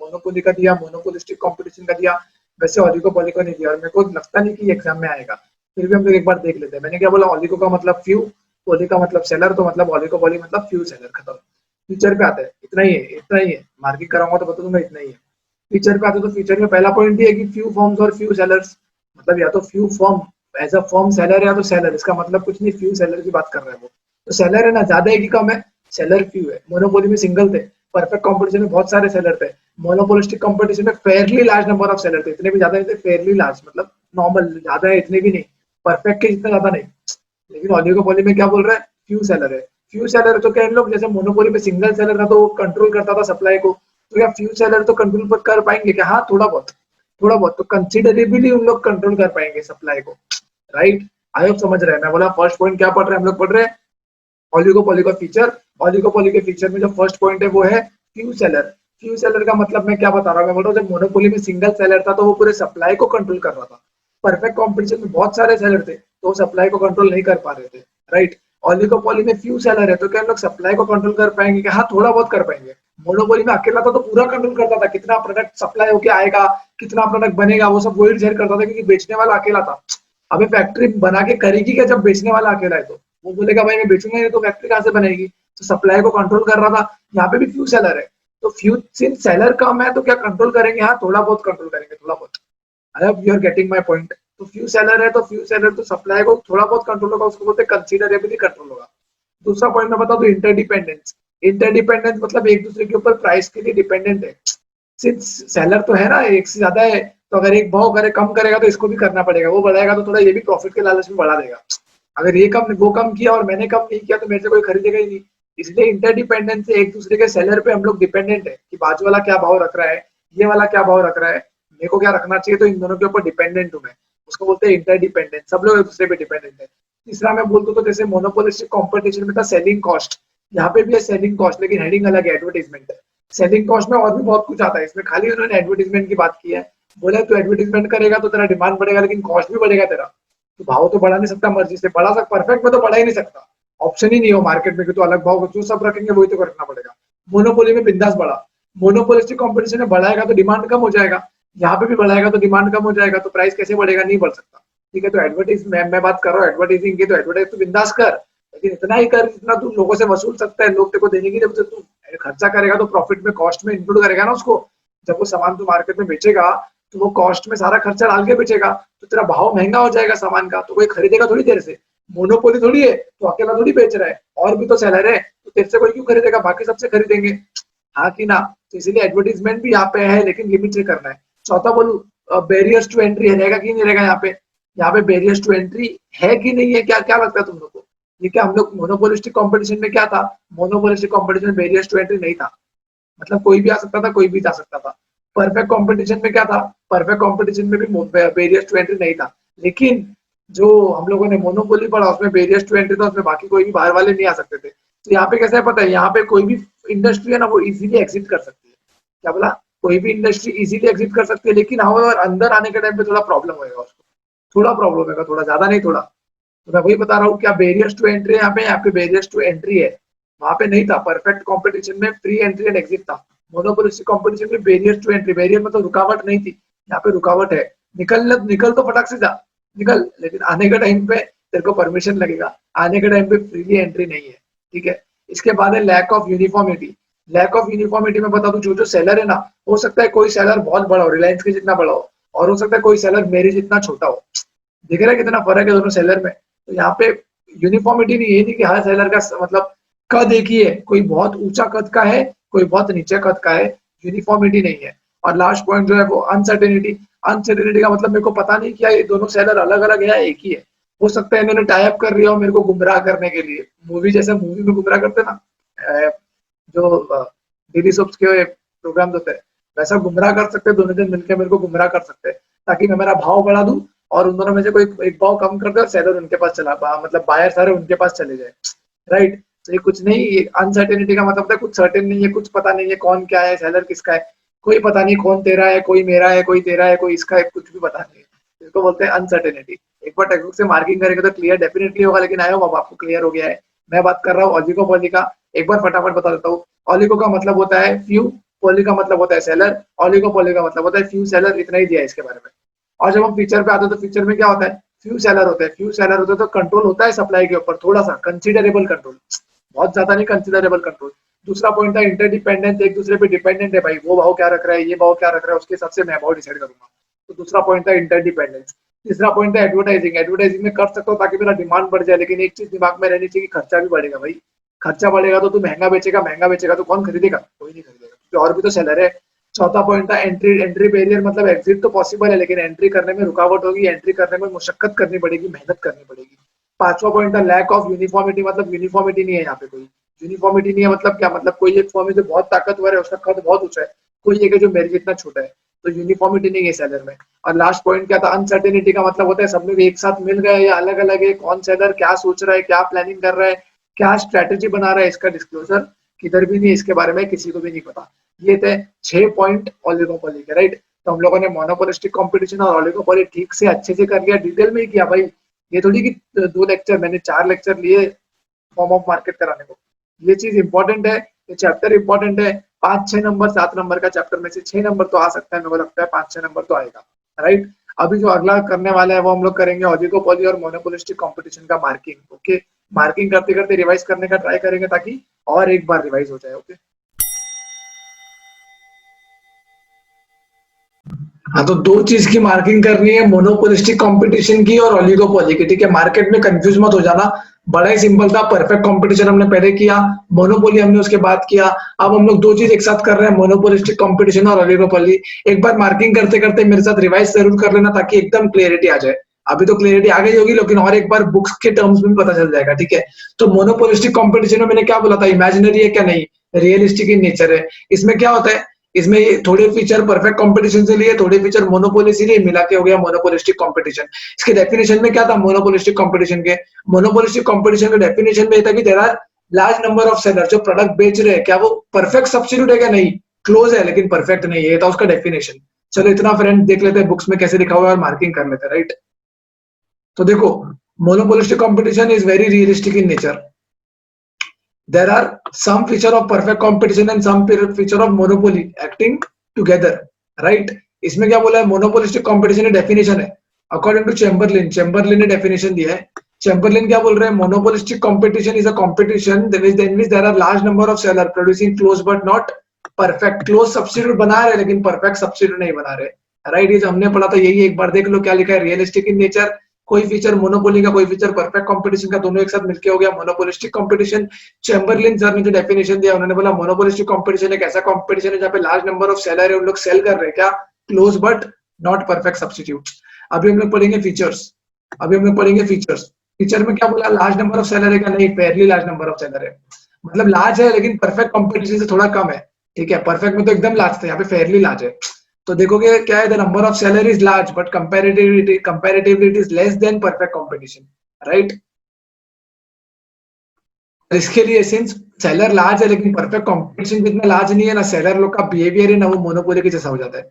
A: मोनोपोली का दिया, मोनोपोलिस्टिक कंपटीशन का दिया, वैसे ओलिगोपोली का नहीं दिया। और मेरे को लगता नहीं कि एग्जाम में आएगा, फिर भी हम लोग एक बार देख लेते हैं। मैंने क्या बोला, ओलिगो का मतलब फ्यू, पोली का मतलब सेलर, तो मतलब ओलिगोपोली मतलब फ्यू सेलर, खत्म। फ्यूचर पे आते हैं, इतना ही है, इतना ही है, मार्किंग कराऊंगा तो बता दूंगा इतना ही है। फीचर पे आते तो फीचर में पहला पॉइंट ये है कि फ्यू फॉर्म्स और फ्यू सेलर्स, मतलब या तो few firm as a firm seller या तो सेलर, इसका मतलब कुछ नहीं, फ्यू सेलर की बात कर रहे हैं वो। तो सेलर है ना, ज्यादा है कि कम है, सेलर फ्यू है। मोनोपोली में सिंगल थे, परफेक्ट कंपटीशन में बहुत सारे सेलर थे, मोनोपोलिस्टिक कंपटीशन में Fairlie large number of seller थे, इतने भी ज्यादा नहीं थे, फेयरली लार्ज मतलब नॉर्मल, ज्यादा है इतने भी नहीं, परफेक्ट के जितना ज्यादा नहीं। लेकिन ओलिगोपोली में क्या बोल रहा है, फ्यू सेलर है। फ्यू सेलर तो क्या इन लोग, जैसे मोनोपोली में सिंगल सेलर था तो वो कंट्रोल करता था सप्लाई को, तो क्या फ्यू सेलर तो कंट्रोल कर पाएंगे क्या? हाँ थोड़ा बहुत, थोड़ा बहुत तो कंसिडरेबली उन लोग कंट्रोल कर पाएंगे सप्लाई को, राइट। आई होप समझ रहे हैं। मैं बोला फर्स्ट पॉइंट क्या पढ़ रहे हैं हम लोग, पढ़ रहे हैं ओलिगोपोली का फीचर। ओलिगोपोली के फीचर में जो फर्स्ट पॉइंट है वो है फ्यू सेलर। फ्यू सेलर का मतलब मैं क्या बता रहा हूँ, मैं बोल रहा हूँ जब मोनोपोली में सिंगल सेलर था तो वो पूरे सप्लाई को कंट्रोल कर रहा था, परफेक्ट कॉम्पिटिशन में बहुत सारे सेलर थे तो वो सप्लाई को कंट्रोल नहीं कर पा रहे थे, राइट। ओलिगोपोली में फ्यू सेलर है तो क्या हम लोग सप्लाई को कंट्रोल कर पाएंगे क्या? हाँ थोड़ा बहुत कर पाएंगे। मोनोपोली में अकेला था तो पूरा कंट्रोल करता था, कितना प्रोडक्ट सप्लाई होके आएगा, कितना प्रोडक्ट बनेगा, वो सब वही डिसाइड करता था, क्योंकि बेचने वाला अकेला था। अबे फैक्ट्री बना के करेगी क्या जब बेचने वाला अकेला है? तो वो बोलेगा भाई मैं बेचूंगा नहीं तो फैक्ट्री कहाँ से बनेगी? तो सप्लाई को कंट्रोल कर रहा था। यहाँ पे भी फ्यू सेलर है, तो फ्यू सिंस सेलर कम है तो क्या कंट्रोल करेंगे? हाँ थोड़ा बहुत कंट्रोल करेंगे, थोड़ा बहुत। I hope you are getting my point. तो फ्यू सेलर है तो फ्यू सेलर तो सप्लाई को थोड़ा बहुत कंट्रोल होगा, उसको बोलते हैं कंसीडरेबली कंट्रोल होगा। दूसरा पॉइंट मैं बता दूं, इंटरडिपेंडेंस। इंटरडिपेंडेंस मतलब एक दूसरे के ऊपर प्राइस के लिए डिपेंडेंट है। सिंस सेलर तो है ना, एक से ज्यादा है, तो अगर एक भाव करे कम करेगा तो इसको भी करना पड़ेगा, वो बढ़ाएगा तो थोड़ा ये भी प्रॉफिट के लालच में बढ़ा देगा। अगर ये कम वो कम किया और मैंने कम नहीं किया तो मेरे से कोई खरीदेगा ही नहीं। इसलिए इंटरडिपेंडेंस से एक दूसरे के सेलर पे हम लोग डिपेंडेंट है कि बाजू वाला क्या भाव रख रहा है, ये वाला क्या भाव रख रहा है, मेरे को क्या रखना चाहिए, तो इन दोनों के ऊपर डिपेंडेंट हूँ मैं। उसको बोलते हैं इंटरडिपेंडेंट, सब लोग एक दूसरे पे डिपेंडेंट है। तीसरा मैं बोलता तो जैसे मोनोपोलिस्टिक कॉम्पिटिशन में था सेलिंग कॉस्ट, यहाँ पे भी है सेलिंग कॉस्ट, लेकिन हेडिंग अलग है, एडवर्टीजमेंट है। सेलिंग कॉस्ट में और भी बहुत कुछ आता है, इसमें खाली उन्होंने एडवर्टीजमेंट की बात की है। बोले तो एडवर्टीजमेंट करेगा तो तेरा डिमांड बढ़ेगा, लेकिन कॉस्ट भी बढ़ेगा तेरा, तो भाव तो बढ़ा नहीं सकता मर्जी से, बढ़ा सकता परफेक्ट में तो बढ़ा ही नहीं सकता, ऑप्शन ही नहीं हो मार्केट में कि तो अलग भाव जो सब रखेंगे वही तो करना पड़ेगा। मोनोपोली में बिंदास बढ़ा, मोनोपोलिस्टिक कंपटीशन में बढ़ाएगा तो डिमांड कम हो जाएगा, यहाँ पे भी बढ़ाएगा तो डिमांड कम हो जाएगा, तो प्राइस कैसे बढ़ेगा? नहीं बढ़ सकता। ठीक है, तो एडवर्टाइज मैं बात कर रहा हूँ एडवर्टाइजिंग की, तो एडवर्टाइज तो बिंदास कर, लेकिन इतना ही कर जितना तू लोगों से वसूल सकता है, लोग तेरे को देने की, जब तू खर्चा करेगा तो प्रॉफिट में कॉस्ट में इंक्लूड करेगा ना उसको। जब वो सामान तू मार्केट में बेचेगा तो वो कॉस्ट में सारा खर्चा डाल के बेचेगा, तो तेरा भाव महंगा हो जाएगा सामान का, तो कोई खरीदेगा थोड़ी देर से। मोनोपोली थोड़ी है, तो अकेला थोड़ी बेच रहा है, और भी तो सेलर है, तो तेरे से कोई क्यों खरीदेगा? बाकी सबसे खरीदेंगे, हाँ कि ना। तो इसीलिए एडवर्टीजमेंट भी यहाँ पे है, लेकिन लिमिट से करना है। चौथा बोलू, बैरियर्स टू एंट्री रहेगा कि नहीं रहेगा यहाँ पे? यहाँ पे बैरियर्स टू एंट्री है कि नहीं है? क्या क्या लगता है तुम लोग को? ये क्या हम लोग मोनोपोलिस्टिक कंपटीशन में क्या था? मोनोपोलिस्टिक कंपटीशन में बैरियर्स टू एंट्री नहीं था, मतलब कोई भी आ सकता था, कोई भी जा सकता था। परफेक्ट कंपटीशन में क्या था? परफेक्ट कंपटीशन में भी बैरियर्स टू एंट्री नहीं था, लेकिन जो हम लोगों ने मोनोपोली पढ़ा उसमें बैरियर्स टू एंट्री था, उसमें बाकी कोई भी बाहर वाले नहीं आ सकते थे। तो यहाँ पे कैसा है पता है, यहाँ पे कोई भी इंडस्ट्री है ना वो इजीली एग्जिट कर सकती है। क्या बोला? कोई भी इंडस्ट्री इजीली एग्जिट कर सकती है, लेकिन हाँ अंदर आने के टाइम पे थोड़ा प्रॉब्लम होगा उसको, थोड़ा प्रॉब्लम होगा, थोड़ा ज्यादा नहीं थोड़ा। तो मैं वही बता रहा हूँ, क्या बैरियर्स टू एंट्री यहाँ पे बैरियर्स टू एंट्री है, वहां पे नहीं था। परफेक्ट कंपटीशन में फ्री एंट्री एंड एग्जिट था, मोनोपोलिस्टिक कंपटीशन में बैरियर्स टू एंट्री, बैरियर मतलब रुकावट नहीं थी, यहाँ पे रुकावट है। निकल तो फटाक से जा, निकल, लेकिन आने के टाइम पे तेरे को परमिशन लगेगा, आने के टाइम पे फ्रीली एंट्री नहीं है। ठीक है, इसके बाद है lack of uniformity. Lack of uniformity में बता दूं, जो जो सेलर है ना, हो सकता है कोई सेलर बहुत बड़ा हो, रिलायंस के जितना बड़ा हो, और हो सकता है कोई सेलर मेरे जितना छोटा हो। दिख रहा है कितना फर्क है दोनों सेलर में? तो यहाँ पे यूनिफॉर्मिटी नहीं, ये नहीं कि हर सेलर का मतलब कद एक ही है, कोई बहुत ऊंचा कद का है, कोई बहुत नीचे कद का है, यूनिफॉर्मिटी नहीं है। और लास्ट पॉइंट जो है वो अनसर्टेनिटी। अनसर्टेनिटी का मतलब मेरे को पता नहीं क्या ये दोनों सेलर अलग अलग है या एक ही है। हो सकता है इन्होंने टाई अप कर लिया हो मेरे को गुमराह करने के लिए, मूवी जैसे मूवी में गुमराह करते ना, जो डेली सोप्स के प्रोग्राम होते हैं, वैसा गुमराह कर सकते, दोनों दिन मिलकर मेरे को गुमराह कर सकते हैं, ताकि मैं मेरा भाव बढ़ा दूं और उन दोनों में से कोई एक भाव कम कर दे और सेलर उनके पास चला, मतलब बायर सारे उनके पास चले जाए, राइट। तो ये कुछ नहीं, ये अनसर्टेनिटी का मतलब है कुछ सर्टेन नहीं है, कुछ पता नहीं है कौन क्या है, सेलर किसका है, कोई पता नहीं कौन तेरा है, कोई मेरा है, कोई तेरा है, कोई इसका है, कुछ भी पता नहीं है। इसको बोलते हैं अनसर्टेनिटी। एक बार टेक्स्ट बुक से मार्किंग करेंगे तो क्लियर डेफिनेटली होगा, लेकिन आई होप अब आपको क्लियर हो गया है। मैं बात कर रहा हूँ ऑलिगोपोली का। एक बार फटाफट बता देता हूँ। ऑलिगो का मतलब होता है फ्यू, पोली का मतलब होता है सेलर, ऑलिगोपोली का मतलब होता है फ्यू सेलर। इतना ही दिया है इसके बारे में। और जब हम फीचर पे आते हैं तो फीचर में क्या होता है, फ्यू सेलर होते हैं। फ्यू सेलर होते हैं तो कंट्रोल होता है सप्लाई के ऊपर, थोड़ा सा कंसिडरेबल कंट्रोल, बहुत ज्यादा नहीं, कंसिडरेबल कंट्रोल। दूसरा पॉइंट था इंटरडिपेंडेंस, एक दूसरे पे डिपेंडेंट है भाई, वो भाव क्या रख रहा है, ये भाव क्या रख रहा है, उसके हिसाब से मैं भाव डिसाइड करूंगा। तो दूसरा पॉइंट था इंटरडिपेंडेंस। तीसरा पॉइंट था एडवर्टाइजिंग। एडवर्टाइजिंग में कर सकता हूँ ताकि मेरा डिमांड बढ़ जाए, लेकिन एक चीज दिमाग में रहनी चाहिए कि खर्चा भी बढ़ेगा भाई। खर्चा बढ़ेगा तो तू महंगा बेचेगा, महंगा बेचेगा तो कौन खरीदेगा, कोई नहीं खरीदेगा, क्योंकि और भी तो सेलर है। चौथा पॉइंट था एंट्री। एंट्री बैरियर मतलब एग्जिट तो पॉसिबल है, लेकिन एंट्री करने में रुकावट होगी, एंट्री करने में मुशक्कत करनी पड़ेगी, मेहनत करनी पड़ेगी। पांचवा पॉइंट था लैक ऑफ यूनिफॉर्मिटी। मतलब यूनिफॉर्मिटी नहीं है यहाँ पे कोई। यूनिफॉर्मिटी नहीं है मतलब क्या, मतलब कोई एक फॉर्म है जो बहुत ताकतवर है, उसका कद बहुत ऊंचा है, कोई एक है जो मेरे जितना छोटा है। तो यूनिफॉर्मिटी नहीं है सेलर में। और लास्ट पॉइंट क्या था, अनसर्टेनिटी का मतलब होता है सब लोग एक साथ मिल गए या अलग अलग है, कौन सेलर क्या सोच रहा है, क्या प्लानिंग कर रहा है, क्या स्ट्रैटेजी बना रहा है, इसका डिस्क्लोजर किधर भी नहीं है, इसके बारे में किसी को भी नहीं पता। ये थे 6 पॉइंट ओलिगोपोली के, राइट। तो हम लोगों ने मोनोपोलिस्टिक कंपटीशन और ओलिगोपोली ठीक से अच्छे से कर लिया, डिटेल में ही किया भाई। ये थोड़ी कि 2 लेक्चर, मैंने 4 लेक्चर लिए फॉर्म ऑफ मार्केट कराने को। ये चीज इंपॉर्टेंट है, ये चैप्टर इंपॉर्टेंट है। 5-6 नंबर, 7 नंबर का चैप्टर में से 6 नंबर तो आ सकता है, मेरे को लगता है 5-6 नंबर तो आएगा, राइट। अभी जो अगला करने वाला है वो हम लोग करेंगे ओलिगोपोली और मोनोपोलिस्टिक कंपटीशन का मार्किंग, ओके। मार्किंग करते करते रिवाइज करने का ट्राई करेंगे ताकि और एक बार रिवाइज हो जाए, ओके। हाँ, तो दो चीज की मार्किंग करनी है, मोनोपोलिस्टिक कंपटीशन की और ओलिगोपोली की, ठीक है। मार्केट में कंफ्यूज मत हो जाना, बड़ा ही सिंपल था। परफेक्ट कंपटीशन हमने पहले किया, मोनोपोली हमने उसके बाद किया। अब हम लोग दो चीज एक साथ कर रहे हैं, मोनोपोलिस्टिक कंपटीशन और ओलिगोपोली। एक बार मार्किंग करते करते मेरे साथ रिवाइज जरूर कर लेना ताकि एकदम क्लियरिटी आ जाए। अभी तो क्लियरिटी आ गई होगी, लेकिन और एक बार बुक्स के टर्म्स में भी पता चल जाएगा, ठीक है। तो मोनोपोलिस्टिक कंपटीशन में मैंने क्या बोला था, इमेजिनरी है क्या, नहीं, रियलिस्टिक इन नेचर है। इसमें क्या होता है, इसमें ये थोड़े फीचर परफेक्ट कंपटीशन से लिए, थोड़े फीचर मोनोपोली से लिए, मिला के हो गया मोनोपोलिस्टिक कंपटीशन। इसके डेफिनेशन में क्या था मोनोपोलिस्टिक कंपटीशन के, मोनोपोलिस्टिक कंपटीशन के डेफिनेशन में ये था कि there are large number of seller, जो प्रोडक्ट बेच रहे हैं, क्या वो परफेक्ट सब्स्टिट्यूट है क्या, नहीं, क्लोज है लेकिन परफेक्ट नहीं है, ये था उसका डेफिनेशन। चलो इतना फ्रेंड देख लेते हैं बुक्स में कैसे लिखा हुआ है और मार्किंग कर लेते हैं, राइट। तो देखो, monopolistic competition is very realistic in nature. There are some feature of perfect competition and some feature of monopoly acting together, right? इसमें क्या बोला है, मोनोपोलिस्टिक कंपटीशन की डेफिनेशन है अकॉर्डिंग टू चैम्बरलिन। चैम्बरलिन ने डेफिनेशन दिया है। चैम्बरलिन क्या बोल रहे हैं, monopolistic competition is a competition in which there are large number of seller producing close but not perfect, close substitute बना रहे लेकिन परफेक्ट सब्स्टिट्यूट नहीं बना रहे, राइट। ये जो हमने पढ़ा था यही, एक बार देख लो क्या लिखा है, रियलिस्टिक इन नेचर, कोई फीचर मोनोपोली का, कोई फीचर परफेक्ट कंपटीशन का, दोनों एक साथ मिलके हो गया मोनोपोलिस्टिक कंपटीशन। चैम्बरलिन सर ने जो डेफिनेशन दिया, उन्होंने बोला मोनोपोलिस्टिक कंपटीशन एक ऐसा कंपटीशन है जहाँ पे लार्ज नंबर ऑफ सेलर है, उन लोग सेल कर रहे हैं क्या, close but not perfect substitute. अभी हम लोग पढ़ेंगे फीचर्स। अभी हम लोग पढ़ेंगे फीचर्स। फीचर में क्या बोला, लार्ज नंबर ऑफ सेलर है क्या, नहीं, fairly large number of seller है। मतलब लार्ज है लेकिन परफेक्ट कंपटीशन से थोड़ा कम है, ठीक है। परफेक्ट में तो एकदम लार्ज था, यहाँ पे फेयरली लार्ज है। तो देखोगे क्या है, the number of seller is large but comparatively it is less than perfect competition, right. इसके लिए सिंस सेलर लार्ज है लेकिन परफेक्ट कंपटीशन भी इतना लार्ज नहीं है ना, सेलर लोग का बिहेवियर है ना वो मोनोपोली के जैसा हो जाता है।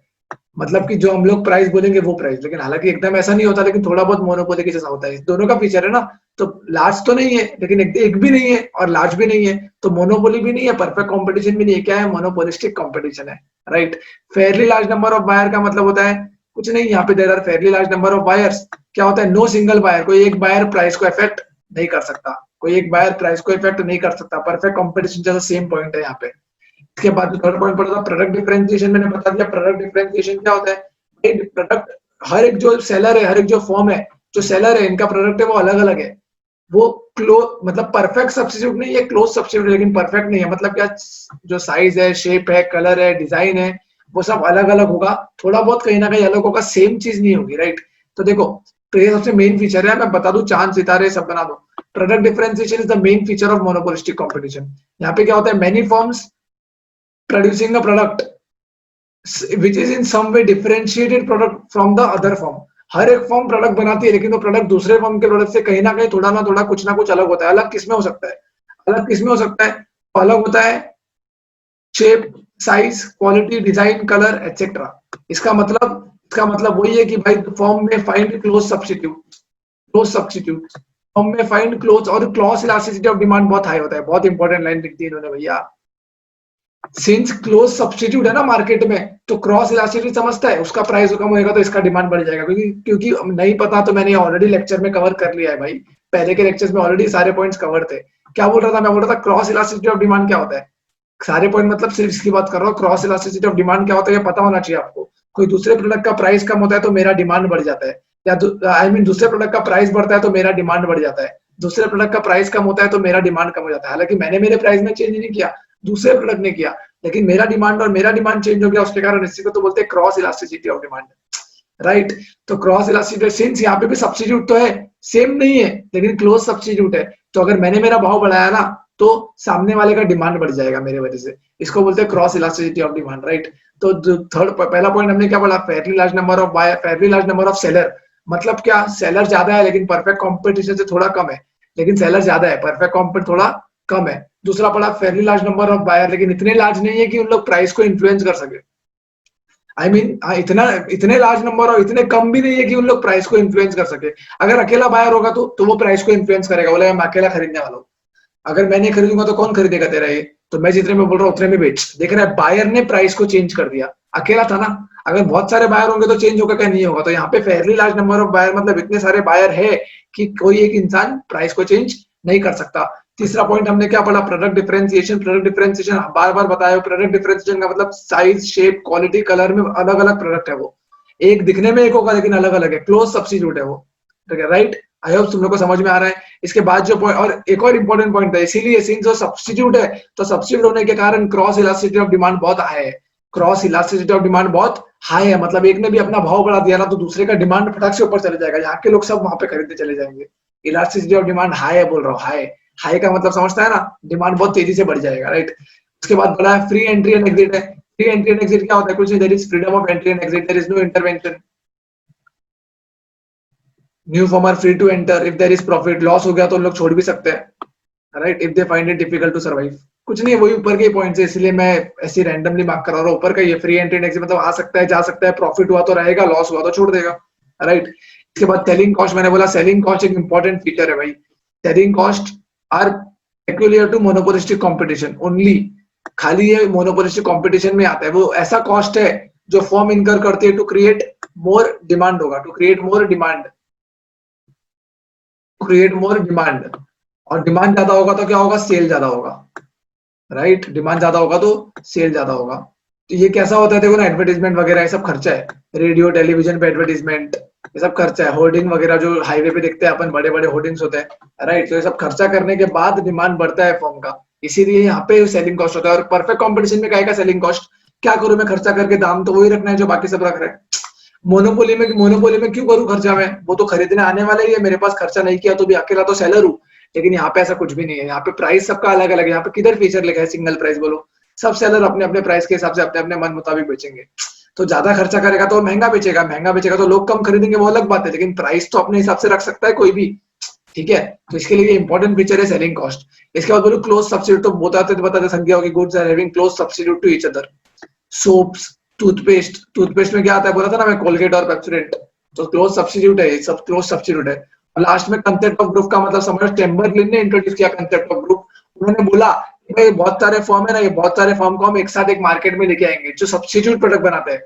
A: मतलब कि जो हम लोग प्राइस बोलेंगे वो प्राइस, लेकिन हालांकि एकदम ऐसा नहीं होता, लेकिन थोड़ा बहुत मोनोपोली के जैसा होता है। इस दोनों का फीचर है ना। तो लार्ज तो नहीं है लेकिन एक भी नहीं है और लार्ज भी नहीं है, तो मोनोपोली भी नहीं है, परफेक्ट कंपटीशन भी नहीं है, क्या है, मोनोपोलिस्टिक कंपटीशन है, right. Fairly large number of buyer का मतलब होता है कुछ नहीं, यहाँ पे there are fairly large number of buyers. क्या होता है, नो सिंगल बायर, कोई एक बायर प्राइस को इफेक्ट नहीं कर सकता, कोई एक बायर प्राइस को इफेक्ट नहीं कर सकता। परफेक्ट कंपटीशन जैसा सेम पॉइंट है यहाँ पे। इसके बाद थर्ड पॉइंट पढ़ा था प्रोडक्ट डिफरेंशिएशन, मैंने बता दिया प्रोडक्ट डिफरेंशिएशन क्या होता है। प्रोडक्ट, हर एक जो सेलर है, हर एक जो फॉर्म है, जो सेलर है, इनका प्रोडक्ट है वो अलग अलग है। वो क्लोज मतलब परफेक्ट सब्स्टिट्यूट नहीं है, क्लोज सब्स्टिट्यूट लेकिन परफेक्ट नहीं है। मतलब क्या, जो साइज है, शेप है, कलर है, डिजाइन है, वो सब अलग अलग होगा, थोड़ा बहुत कहीं ना कहीं अलग होगा, सेम चीज नहीं होगी, राइट। तो देखो, तो ये सबसे मेन फीचर है, मैं बता दूं, चांद सितारे सब बना दो। Product differentiation is the main feature of monopolistic competition. यहाँ पे क्या होता है, many forms producing a product which is in some way differentiated product from the other firm। हर एक फॉर्म प्रोडक्ट बनाती है लेकिन वो प्रोडक्ट दूसरे फॉर्म के प्रोडक्ट से कहीं ना कहीं थोड़ा ना थोड़ा कुछ ना कुछ अलग होता है। अलग किसमें हो सकता है, अलग किसमें हो सकता है, अलग होता है shape, size, quality, design, colour etcetera. इसका मतलब वही है कि भाई फॉर्म में फाइंड क्लोज सब्स्टिट्यूट फॉर्म में फाइंड क्लोज, और क्रॉस इलास्टिसिटी ऑफ डिमांड बहुत हाई होता है। बहुत इंपॉर्टेंट लाइन लिख दी इन्होंने भैया। सिंस क्लोज सब्स्टिट्यूट है ना मार्केट में, तो क्रॉस इलास्टिसिटी समझता है, उसका प्राइस कम होएगा तो इसका डिमांड बढ़ जाएगा। क्योंकि नहीं पता तो मैंने ऑलरेडी लेक्चर में कवर कर लिया है भाई, पहले के लेक्चर्स में ऑलरेडी सारे पॉइंट्स कवर थे। क्या बोल रहा था मैं? बोल रहा था क्रॉस इलास्टिसिटी ऑफ डिमांड क्या होता है। सारे पॉइंट मतलब सिर्फ इसकी बात कर रहा हूँ। क्रॉस इलास्टिसिटी ऑफ डिमांड क्या होता है ये पता होना चाहिए आपको। कोई दूसरे प्रोडक्ट का प्राइस कम होता है तो मेरा डिमांड बढ़ जाता है, या आई मीन दूसरे प्रोडक्ट का प्राइस बढ़ता है तो मेरा डिमांड बढ़ जाता है। दूसरे प्रोडक्ट का प्राइस कम होता है तो मेरा डिमांड कम हो जाता है। हालांकि मैंने मेरे प्राइस में चेंज नहीं किया, दूसरे प्रोडक्ट ने किया, लेकिन मेरा डिमांड चेंज हो गया, उसके कारण इसी को तो बोलते हैं cross elasticity of demand, right. तो क्रॉस इलास्टिसिटी, सिंस यहाँ पे भी सब्स्टिट्यूट तो है, सेम नहीं है लेकिन क्लोज सब्स्टिट्यूट है, तो अगर मैंने मेरा भाव बढ़ाया ना तो सामने वाले का डिमांड बढ़ जाएगा मेरे वजह से। इसको बोलते हैं cross elasticity of demand, right. तो पहला पॉइंट हमने क्या बोला? Fairly large number of buyer, fairly large number of seller. मतलब क्या? सेलर ज्यादा है लेकिन परफेक्ट कॉम्पिटिशन से थोड़ा कम है, लेकिन सेलर ज्यादा है, परफेक्ट कॉम्पिटिशन थोड़ा कम है। दूसरा पड़ा fairly large number of buyer, लेकिन इतने लार्ज नहीं है कि उन लोग प्राइस को इन्फ्लुएंस कर सके। आई मीन इतने लार्ज नंबर और इतने कम भी नहीं है कि उन लोग प्राइस को इन्फ्लुएंस कर सके। अगर अकेला बायर होगा तो वो प्राइस को इन्फ्लुएंस करेगा, बोले मैं अकेला खरीदने वाला हूँ, अगर मैं नहीं खरीदूंगा तो कौन खरीदेगा तेरा ये, तो मैं जितने में बोल रहा हूँ उतने में बेच। देख रहा है बायर ने प्राइस को चेंज कर दिया, अकेला था ना। अगर बहुत सारे बायर होंगे तो चेंज होगा क्या? नहीं होगा। तो यहाँ पे fairly large number of buyer मतलब इतने सारे बायर है कि कोई एक इंसान प्राइस को चेंज नहीं कर सकता। तीसरा पॉइंट हमने क्या पढ़ा? Product differentiation. प्रोडक्ट डिफरेंशिएशन बार बार बताया, प्रोडक्ट डिफरेंशिएशन का मतलब साइज, शेप, क्वालिटी, कलर में अलग अलग प्रोडक्ट है वो, एक दिखने में एक होगा लेकिन अलग अलग है, क्लोज सब्स्टिट्यूट है वो, ठीक है, राइट। आई होप तुम लोग को समझ में आ रहा है। इसके बाद जो पॉइंट, और एक और इंपॉर्टेंट पॉइंट था, इसीलिए सिंस जो सब्स्टिट्यूट है तो सब्स्टिट्यूट होने के कारण क्रॉस इलास्टिसिटी ऑफ डिमांड बहुत हाई है। क्रॉस इलास्टिसिटी ऑफ डिमांड बहुत हाई है, मतलब एक ने भी अपना भाव बढ़ा दिया ना तो दूसरे का डिमांड फटाक से ऊपर चले जाएगा, यहाँ के लोग सब वहां पे खरीदने चले जाएंगे। इलास्टिसिटी ऑफ डिमांड हाई है बोल रहा हूँ, हाई। हाई का मतलब समझता है ना? डिमांड बहुत तेजी से बढ़ जाएगा, राइट। उसके बाद बोला है फ्री एंट्री एंड एग्जिट है। फ्री एंट्री एंड एग्जिट क्या होता है? कुछ नहीं, there is freedom of entry and exit, there is no intervention. New firm are free to enter if there is profit, loss हो गया तो लोग छोड़ भी सकते हैं, right, if they find it difficult to survive. कुछ नहीं है, वही ऊपर के पॉइंट्स है, इसलिए मैं ऐसे रैंडमली मार्क करा रहा हूँ। ऊपर का ये फ्री एंट्री एंड एग्जिट मतलब आ सकता है, जा सकता है, प्रॉफिट हुआ तो रहेगा, लॉस हुआ तो छोड़ देगा, राइट। इसके बाद सेलिंग कॉस्ट, मैंने बोला सेलिंग कॉस्ट एक इंपॉर्टेंट फीचर है भाई। Selling cost are peculiar to monopolistic competition only. खाली ये मोनोपोलिस्टिक कंपटीशन में आता है, वो ऐसा कॉस्ट है जो फर्म इनकर करती है टू क्रिएट मोर डिमांड होगा, to create more demand, create more demand. और डिमांड ज्यादा होगा तो क्या होगा? सेल ज्यादा होगा, राइट। डिमांड ज्यादा होगा तो सेल ज्यादा होगा। तो ये कैसा होता है? देखो ना, एडवर्टीजमेंट वगैरह ये सब खर्चा है, रेडियो टेलीविजन पे एडवर्टीजमेंट ये सब खर्चा है, होर्डिंग वगैरह जो हाईवे पे देखते हैं अपन, बड़े बड़े होर्डिंग्स होते हैं, राइट। तो ये सब खर्चा करने के बाद डिमांड बढ़ता है फर्म का, इसीलिए यहाँ पे सेलिंग कॉस्ट होता है। और परफेक्ट कॉम्पिटिशन में क्या का सेलिंग कॉस्ट? क्या करूं मैं खर्चा करके? दाम तो वही रखना है जो बाकी सब रख रहे हैं। मोनोपोली में क्यों करूं खर्चा मैं? वो तो खरीदने आने वाला ही है, मेरे पास खर्चा नहीं किया तो भी अकेला तो सेलर हूँ। लेकिन यहाँ पे ऐसा कुछ भी नहीं है, यहाँ पे प्राइस सबका अलग अलग है। यहाँ पे किधर फीचर लिखा है सिंगल प्राइस? बोलो, सब सेलर अपने अपने प्राइस के हिसाब से अपने अपने मन मुताबिक बेचेंगे। तो ज्यादा खर्चा करेगा तो महंगा बेचेगा, महंगा बेचेगा तो लोग कम खरीदेंगे, वो अलग बात है, लेकिन प्राइस तो अपने हिसाब से रख सकता है कोई भी, ठीक है। तो इसके लिए इंपॉर्टेंट फीचर है सेलिंग कॉस्ट। इसके बाद बोलो क्लोज सब्स्टिट्यूट, तो बताते संख्या होगी, goods are having close substitute to each other. Soaps, toothpaste में क्या आता है? बोला था ना मैं, कोलगेट और पेप्सोडेंट, तो क्लोज सब्स्टिट्यूट है, सब क्लोज सब्स्टिट्यूट है। लास्ट में कंसेप्ट ऑफ ग्रुप का मतलब समझ, चैम्बरलिन ने इंट्रोड्यूस किया कंसेप्ट ऑफ ग्रुप। उन्होंने बोला भाई बहुत सारे फर्म है ना, ये बहुत सारे फर्म को हम एक साथ एक मार्केट में लेके आएंगे जो सब्स्टिट्यूट प्रोडक्ट बनाते हैं।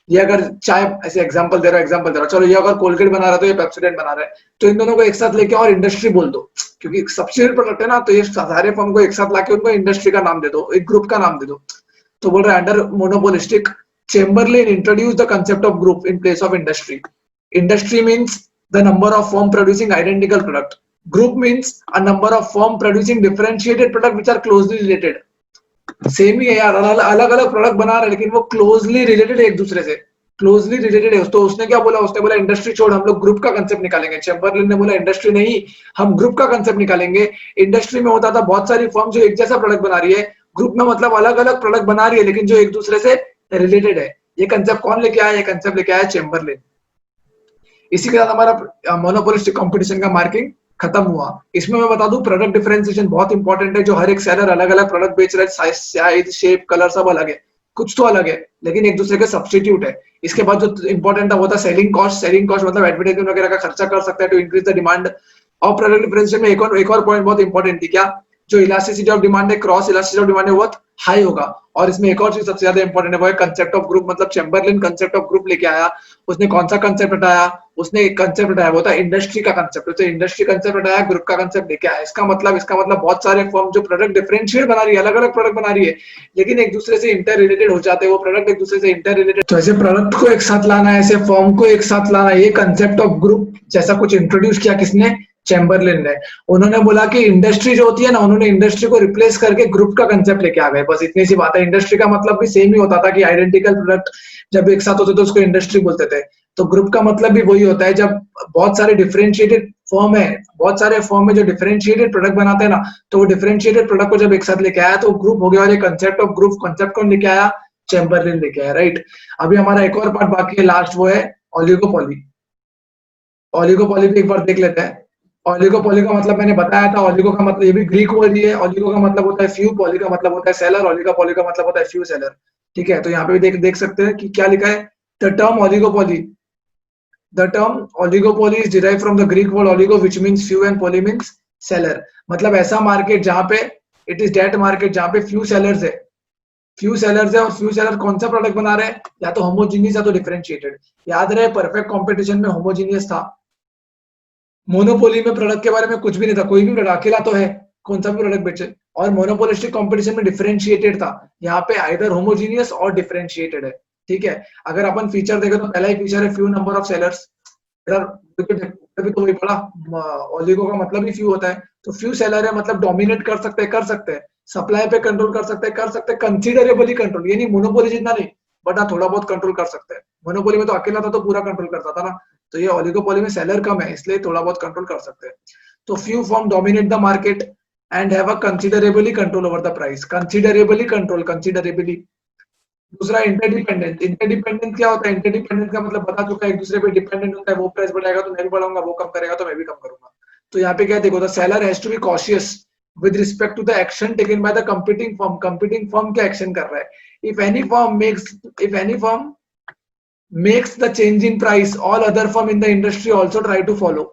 A: ये अगर चाय, ऐसे एग्जांपल दे रहा हूँ, चलो ये अगर कोलगेट बना रहा है तो ये पेप्सोडेंट बना रहा है, तो इन दोनों को एक साथ लेके और इंडस्ट्री बोल दो, क्योंकि सब्स्टिट्यूट प्रोडक्ट है ना, तो ये सारे फर्म को एक साथ लाके उनको इंडस्ट्री का नाम दे दो, एक ग्रुप का नाम दे दो। तो बोल रहे हैं under monopolistic, Chamberlain introduced the concept of group in place of industry. Industry means the number of firm producing identical product. Group means a number of firm producing differentiated product which are closely related. Same ही है यार, अलग अलग product बना रहे हैं लेकिन वो क्लोजली रिलेटेड है एक दूसरे से, क्लोजली रिलेटेड है। तो उसने क्या बोला? उसने बोला इंडस्ट्री छोड़, हम लोग ग्रुप का कंसेप्ट निकालेंगे। चैम्बरलिन ने बोला इंडस्ट्री नहीं, हम ग्रुप का कंसेप्ट निकालेंगे। इंडस्ट्री में होता था बहुत सारी फर्म जो एक जैसा प्रोडक्ट बना रही है, ग्रुप में मतलब अलग अलग प्रोडक्ट बना रही है लेकिन जो एक दूसरे से रिलेटेड है। ये कंसेप्ट कौन लेके आया? ये कंसेप्ट लेके आया चैम्बरलिन। इसी के साथ हमारा मोनोपोलिस्टिक कंपटीशन का मार्किंग खत्म हुआ। इसमें मैं बता दूं प्रोडक्ट डिफरेंशिएशन बहुत इंपॉर्टेंट है, जो हर एक सेलर अलग अलग प्रोडक्ट बेच रहा है, साइज शेप कलर सब अलग है, कुछ तो अलग है लेकिन एक दूसरे के सब्स्टिट्यूट है। इसके बाद जो इंपॉर्टेंट था वो था सेलिंग कॉस्ट। सेलिंग कॉस्ट मतलब एडवर्टाइजमेंट वगैरह का खर्चा कर सकता है टू इंक्रीज द डिमांड। और प्रोडक्ट डिफरेंशिएशन में एक और पॉइंट बहुत इंपॉर्टेंट थी, क्या? जो इलास्टिसिटी ऑफ डिमांड है, क्रॉस इलास्टिसिटी ऑफ डिमांड है, बहुत हाई होगा। और इसमें एक और चीज सबसे ज्यादा इंपॉर्टेंट है, वो है कंसेप्ट ऑफ ग्रुप। मतलब चैम्बरलिन कंसेप्ट ऑफ ग्रुप लेके आया। उसने कौन सा कंसेप्ट हटाया? उसने एक कंसेप्ट हटाया, वो था इंडस्ट्री का कंसेप्ट। उसने इंडस्ट्री कंसेप्ट हटाया, ग्रुप का कंसेप्ट लेके आया। इसका मतलब बहुत सारे फर्म जो प्रोडक्ट डिफरेंशिएट बना रही है, अलग अलग प्रोडक्ट बना रही है, लेकिन एक दूसरे से इंटर रिलेटेड हो जाते हैं, वो प्रोडक्ट एक दूसरे से इंटर रिलेटेड। तो ऐसे प्रोडक्ट को एक साथ लाना है, ऐसे फर्म को एक साथ लाना, ये कंसेप्ट ऑफ ग्रुप जैसा कुछ इंट्रोड्यूस किया किसने? चैम्बरलिन ने। उन्होंने बोला कि इंडस्ट्री जो होती है ना, उन्होंने इंडस्ट्री को रिप्लेस करके ग्रुप का कंसेप्ट लेके आ गए। बस इतनी सी बात है। इंडस्ट्री का मतलब भी सेम ही होता था कि आइडेंटिकल प्रोडक्ट जब एक साथ होते थे उसको इंडस्ट्री बोलते थे। तो ग्रुप का मतलब भी वही होता है, जब बहुत सारे डिफरेंशिएटेड फर्म है, बहुत सारे फर्म है जो डिफरेंशिएटेड प्रोडक्ट बनाते हैं ना, तो वो डिफरेंशिएटेड प्रोडक्ट को जब एक साथ लेके आया तो ग्रुप हो गया। और ये कंसेप्ट ऑफ ग्रुप कंसेप्ट कौन लेके आया? चैम्बरलिन लेके आया, राइट। अभी हमारा एक और पार्ट बाकी है, लास्ट, वो है ओलिगोपॉली। ओलिगोपॉली भी एक बार देख लेते हैं। ओलिगोपॉली का मतलब मैंने बताया था, ओलिगो का मतलब ये भी ग्रीक वर्ड ही है। ओलिगो का मतलब होता है फ्यू, पॉली का मतलब होता है सेलर, ओलिगोपॉली का मतलब होता है फ्यू सेलर। ठीक है, तो यहाँ पे भी देख देख सकते हैं कि क्या लिखा है। The term oligopoly, the term oligopoly is derived from the Greek word oligo, which means few, and poly means seller। मतलब ऐसा मार्केट जहां पे इट इज डेट मार्केट जहां पे फ्यू सेलर्स है, फ्यू सेलर्स है। और फ्यू सेलर कौन सा प्रोडक्ट बना रहे हैं? या तो होमोजीनियस या तो डिफरेंशिएटेड। याद रहे परफेक्ट कंपटीशन में होमोजीनियस था, मोनोपोली में प्रोडक्ट के बारे में कुछ भी नहीं था, कोई भी प्रोडक्ट अकेला तो है, कौन सा भी प्रोडक्ट बेचे। और मोनोपोलिस्टिक कंपटीशन में डिफरेंशिएटेड था, यहाँ पे आइदर होमोजीनियस और डिफरेंशिएटेड है। ठीक है, अगर अपन फीचर देखें तो पहला ही फीचर है फ्यू नंबर ऑफ सेलर्स। अभी तो वही पढ़ा, ओलिगो का मतलब ही फ्यू होता है, तो फ्यू सेलर है मतलब डोमिनेट कर सकते हैं, सप्लाई पे कंट्रोल कर सकते हैं कंसिडरेबली कंट्रोल, ये नहीं मोनोपोली जितना नहीं, बट हाँ थोड़ा बहुत कंट्रोल कर सकते हैं। मोनोपोली में तो अकेला था तो पूरा कंट्रोल करता था ना, तो ये ओलिगोपोली में सेलर कम है इसलिए थोड़ा बहुत कंट्रोल कर सकते हैं। तो few form dominate the market and have a considerably control over the price. Considerably control, considerably. दूसरा इंटरडिपेंडेंट। इंटरडिपेंडेंट क्या होता है? इंटरडिपेंडेंट का मतलब बता चुका है, एक दूसरे पे डिपेंडेंट होता है, वो प्राइस बढ़ाएगा तो मैं भी बढ़ाऊंगा, वो कम करेगा तो मैं भी कम करूंगा। तो यहाँ पे क्या देखो, the seller has to be cautious with respect to the action taken by the competing firm. Competing firm क्या एक्शन कर रहा है? If any firm makes the change in price, all other firm in the industry also try to follow.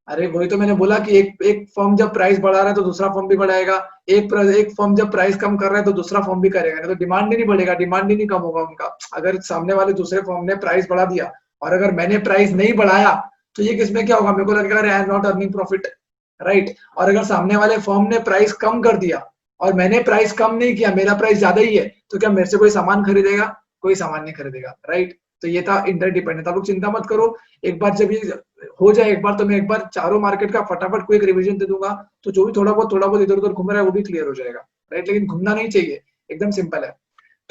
A: अरे वही तो मैंने बोला कि एक फर्म जब प्राइस बढ़ा रहा है तो दूसरा फर्म भी बढ़ाएगा, एक फर्म जब प्राइस कम कर रहा है तो दूसरा फर्म भी करेगा, नहीं तो डिमांड ही नहीं बढ़ेगा, डिमांड ही नहीं कम होगा उनका। अगर सामने वाले दूसरे फर्म ने प्राइस बढ़ा दिया और अगर मैंने प्राइस नहीं बढ़ाया तो ये किसमें क्या होगा? मेरे को लगेगा I am not earning profit, right. और अगर सामने वाले फर्म ने प्राइस कम कर दिया और मैंने प्राइस कम नहीं किया, मेरा प्राइस ज्यादा ही है, तो क्या मेरे से कोई सामान खरीदेगा? कोई सामान नहीं खरीदेगा, राइट। तो ये था इंटरडिपेंडेंट। आप लोग चिंता मत करो, एक बार जब ये हो जाए एक बार, तो मैं एक बार चारों मार्केट का फटाफट क्विक रिवीजन दे दूंगा, तो जो भी थोड़ा बहुत इधर उधर घूम रहा है वो भी क्लियर हो जाएगा, राइट। लेकिन घूमना नहीं चाहिए, एकदम सिंपल है।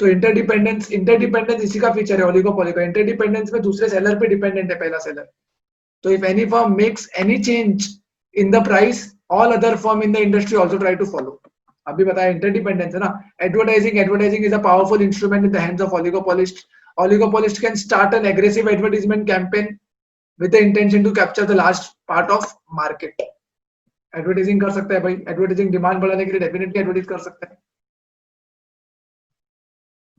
A: तो इंटरडिपेंडेंस, इंटरडिपेंडेंस इसी का फीचर है ओलिगोपोली का। इंटरडिपेंडेंस में दूसरे सेलर पे डिपेंडेंट है पहला सेलर। तो if any firm makes any change in the price, all other firm in the industry also try to follow. अभी बताया इंटरडिपेंडेंस है ना। Advertising is a powerful instrument in the hands of oligopolist. Oligopolist can start an aggressive advertisement campaign with the intention to capture the large part of market। Advertising कर सकता है भाई, advertising demand बढ़ाने के लिए definitely advertise कर सकता है।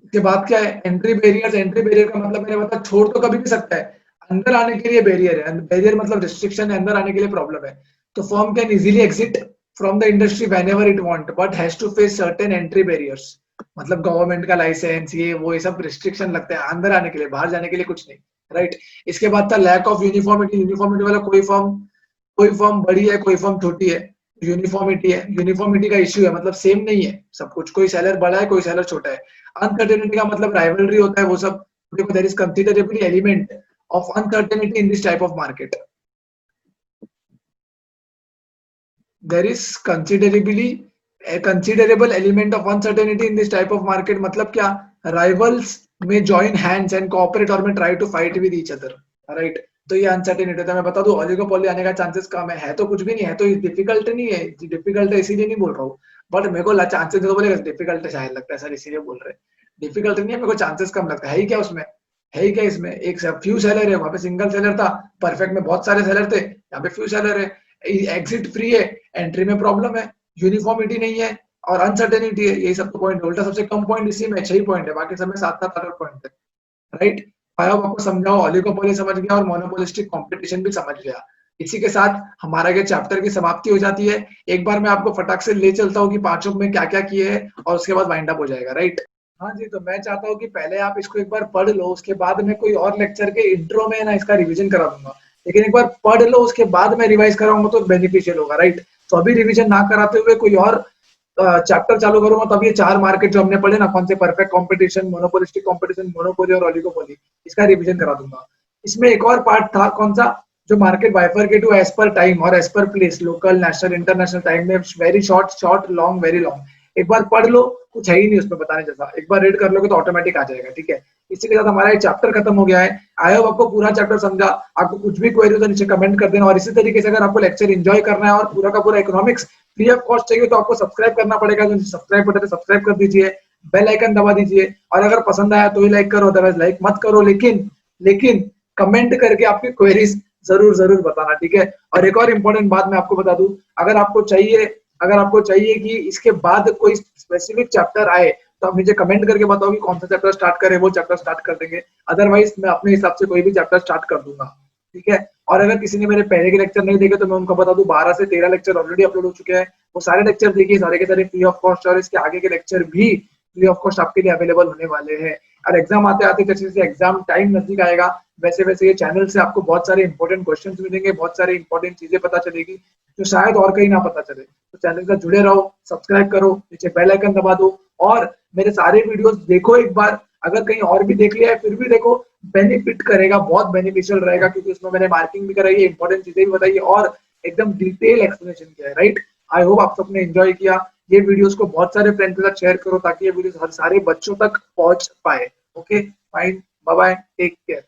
A: इसके बाद क्या है? Entry barriers. एंट्री बैरियर का मतलब मैंने बताया, छोड़ तो कभी भी सकता है, अंदर आने के लिए बैरियर है। बैरियर मतलब रिस्ट्रिक्शन है, अंदर आने के लिए प्रॉब्लम है। तो firm can easily exit from the industry whenever it want but has to face certain entry barriers. मतलब गवर्नमेंट का लाइसेंस, ये सब रिस्ट्रिक्शन लगते हैं अंदर आने के लिए, बाहर जाने के लिए कुछ नहीं, राइट। इसके बाद था लैक ऑफ यूनिफॉर्मिटी। यूनिफॉर्मिटी वाला कोई फर्म बड़ी है, कोई फर्म छोटी है, यूनिफॉर्मिटी है। यूनिफॉर्मिटी का इश्यू है, मतलब सेम नहीं है सब कुछ, कोई सेलर बड़ा है कोई सेलर छोटा है। अनसर्टेनिटी का मतलब राइवलरी होता है, वो सब। देखो there is considerable element of uncertainty in this type of market. There is considerable element of uncertainty in this type of market. मतलब क्या? राइवल्स में जॉइन हैंड्स एंड कोऑपरेट और में try to fight with each other, right. तो ये uncertainty होता है। मैं बता दूं ओलिगोपोली आने का चांसेस कम है तो कुछ भी नहीं है, तो डिफिकल्ट नहीं है, डिफिकल्ट है इसीलिए नहीं बोल रहा हूँ, बट मेरे को चांसेस तो बोलेगा डिफिकल्ट है शायद लगता है सर इसीलिए बोल रहे हैं। डिफिकल्ट नहीं है, मेरे को चांसेस कम लगता है ही क्या उसमें, है ही क्या इसमें? एक फ्यू सेलर है, वहां पे सिंगल सेलर था, परफेक्ट में बहुत सारे सेलर थे, यहाँ पे फ्यू सेलर है। एग्जिट फ्री है, एंट्री में प्रॉब्लम है, यूनिफॉर्मिटी नहीं है और अनसर्टेनिटी है। यही सब तो पॉइंट है। उल्टा सबसे कम पॉइंट इसी में 6 पॉइंट है, बाकी सब में 7-7 8 पॉइंट है, राइट। आई होप आपको समझाओ, ओलिगोपोली समझ गया और मोनोपोलिस्टिक कंपटीशन भी समझ गया। इसी के साथ हमारा ये चैप्टर की समाप्ति हो जाती है। एक बार मैं आपको फटाक से ले चलता हूँ कि पांचों में क्या क्या किए हैं और उसके बाद वाइंड अप हो जाएगा, राइट। हाँ जी, तो मैं चाहता हूँ कि पहले आप इसको एक बार पढ़ लो, उसके बाद मैं कोई और लेक्चर के इंट्रो में ना इसका रिवीजन करा दूंगा। लेकिन एक बार पढ़ लो, उसके बाद मैं रिवाइज कराऊंगा तो बेनिफिशियल होगा, राइट। तो अभी रिवीजन ना कराते हुए कोई और चैप्टर चालू करूंगा, तब ये 4 मार्केट जो हमने पढ़े ना, कौन से perfect competition, monopolistic competition, monopoly और ओलिगोपोली, इसका रिवीजन करा दूंगा। इसमें एक और पार्ट था, कौन सा, जो मार्केट बाइफरकेट हुआ एज पर टाइम और as per place, local, national, international time में, very short, short, long, very long. एक बार पढ़ लो, कुछ है ही नहीं उसमें बताने जैसा, एक बार रीड कर लोगे तो ऑटोमेटिक आ जाएगा, ठीक है। इसी के साथ हमारा ये चैप्टर खत्म हो गया है। आई होप आपको पूरा चैप्टर समझा। आपको कुछ भी क्वेरी हो तो नीचे कमेंट कर देना। और इसी तरीके से अगर आपको लेक्चर एंजॉय करना है और पूरा का पूरा इकोनॉमिक्स फ्री ऑफ कॉस्ट चाहिए तो आपको सब्सक्राइब करना पड़ेगा। तो सब्सक्राइब बटन सब्सक्राइब कर दीजिए, बेल आइकन दबा दीजिए, और अगर पसंद आया तो ही लाइक करो, अदरवाइज लाइक मत करो। लेकिन कमेंट करके आपकी क्वेरीज जरूर जरूर बताना, ठीक है। और एक और इम्पोर्टेंट बात मैं आपको बता दूं, अगर आपको चाहिए अगर आपको चाहिए कि इसके बाद कोई स्पेसिफिक चैप्टर आए तो आप मुझे कमेंट करके बताओ कि कौन सा चैप्टर स्टार्ट करें, वो चैप्टर स्टार्ट कर देंगे। अदरवाइज मैं अपने हिसाब से कोई भी चैप्टर स्टार्ट कर दूंगा, ठीक है। और अगर किसी ने मेरे पहले के लेक्चर नहीं देखे तो मैं उनको बता दूं, 12 से 13 लेक्चर ऑलरेडी अपलोड हो चुके हैं। वो सारे लेक्चर देखिए, सारे के सारे फ्री ऑफ कॉस्ट, और इसके आगे के लेक्चर भी फ्री ऑफ कॉस्ट आपके लिए अवेलेबल होने वाले हैं। और एग्जाम आते आते, जैसे जैसे एग्जाम टाइम नजदीक आएगा, वैसे वैसे ये चैनल से आपको बहुत सारे इंपॉर्टेंट क्वेश्चंस मिलेंगे, बहुत सारे इंपॉर्टेंट चीजें पता चलेगी जो शायद और कहीं ना पता चले। तो चैनल से जुड़े रहो, सब्सक्राइब करो, नीचे बेल आइकन दबा दो, और मेरे सारे वीडियोस देखो एक बार। अगर कहीं और भी देख लिया है फिर भी देखो, बेनिफिट करेगा, बहुत बेनिफिशियल रहेगा, क्योंकि उसमें मैंने मार्किंग भी कराई है, इंपॉर्टेंट चीजें भी बताई है और एकदम डिटेल एक्सप्लेनेशन किया है, राइट। आई होप आप सबने एंजॉय किया। ये वीडियोस को बहुत सारे फ्रेंड्स के साथ शेयर करो ताकि ये वीडियोस हर सारे बच्चों तक पहुंच पाए। Okay, fine, bye bye, take care.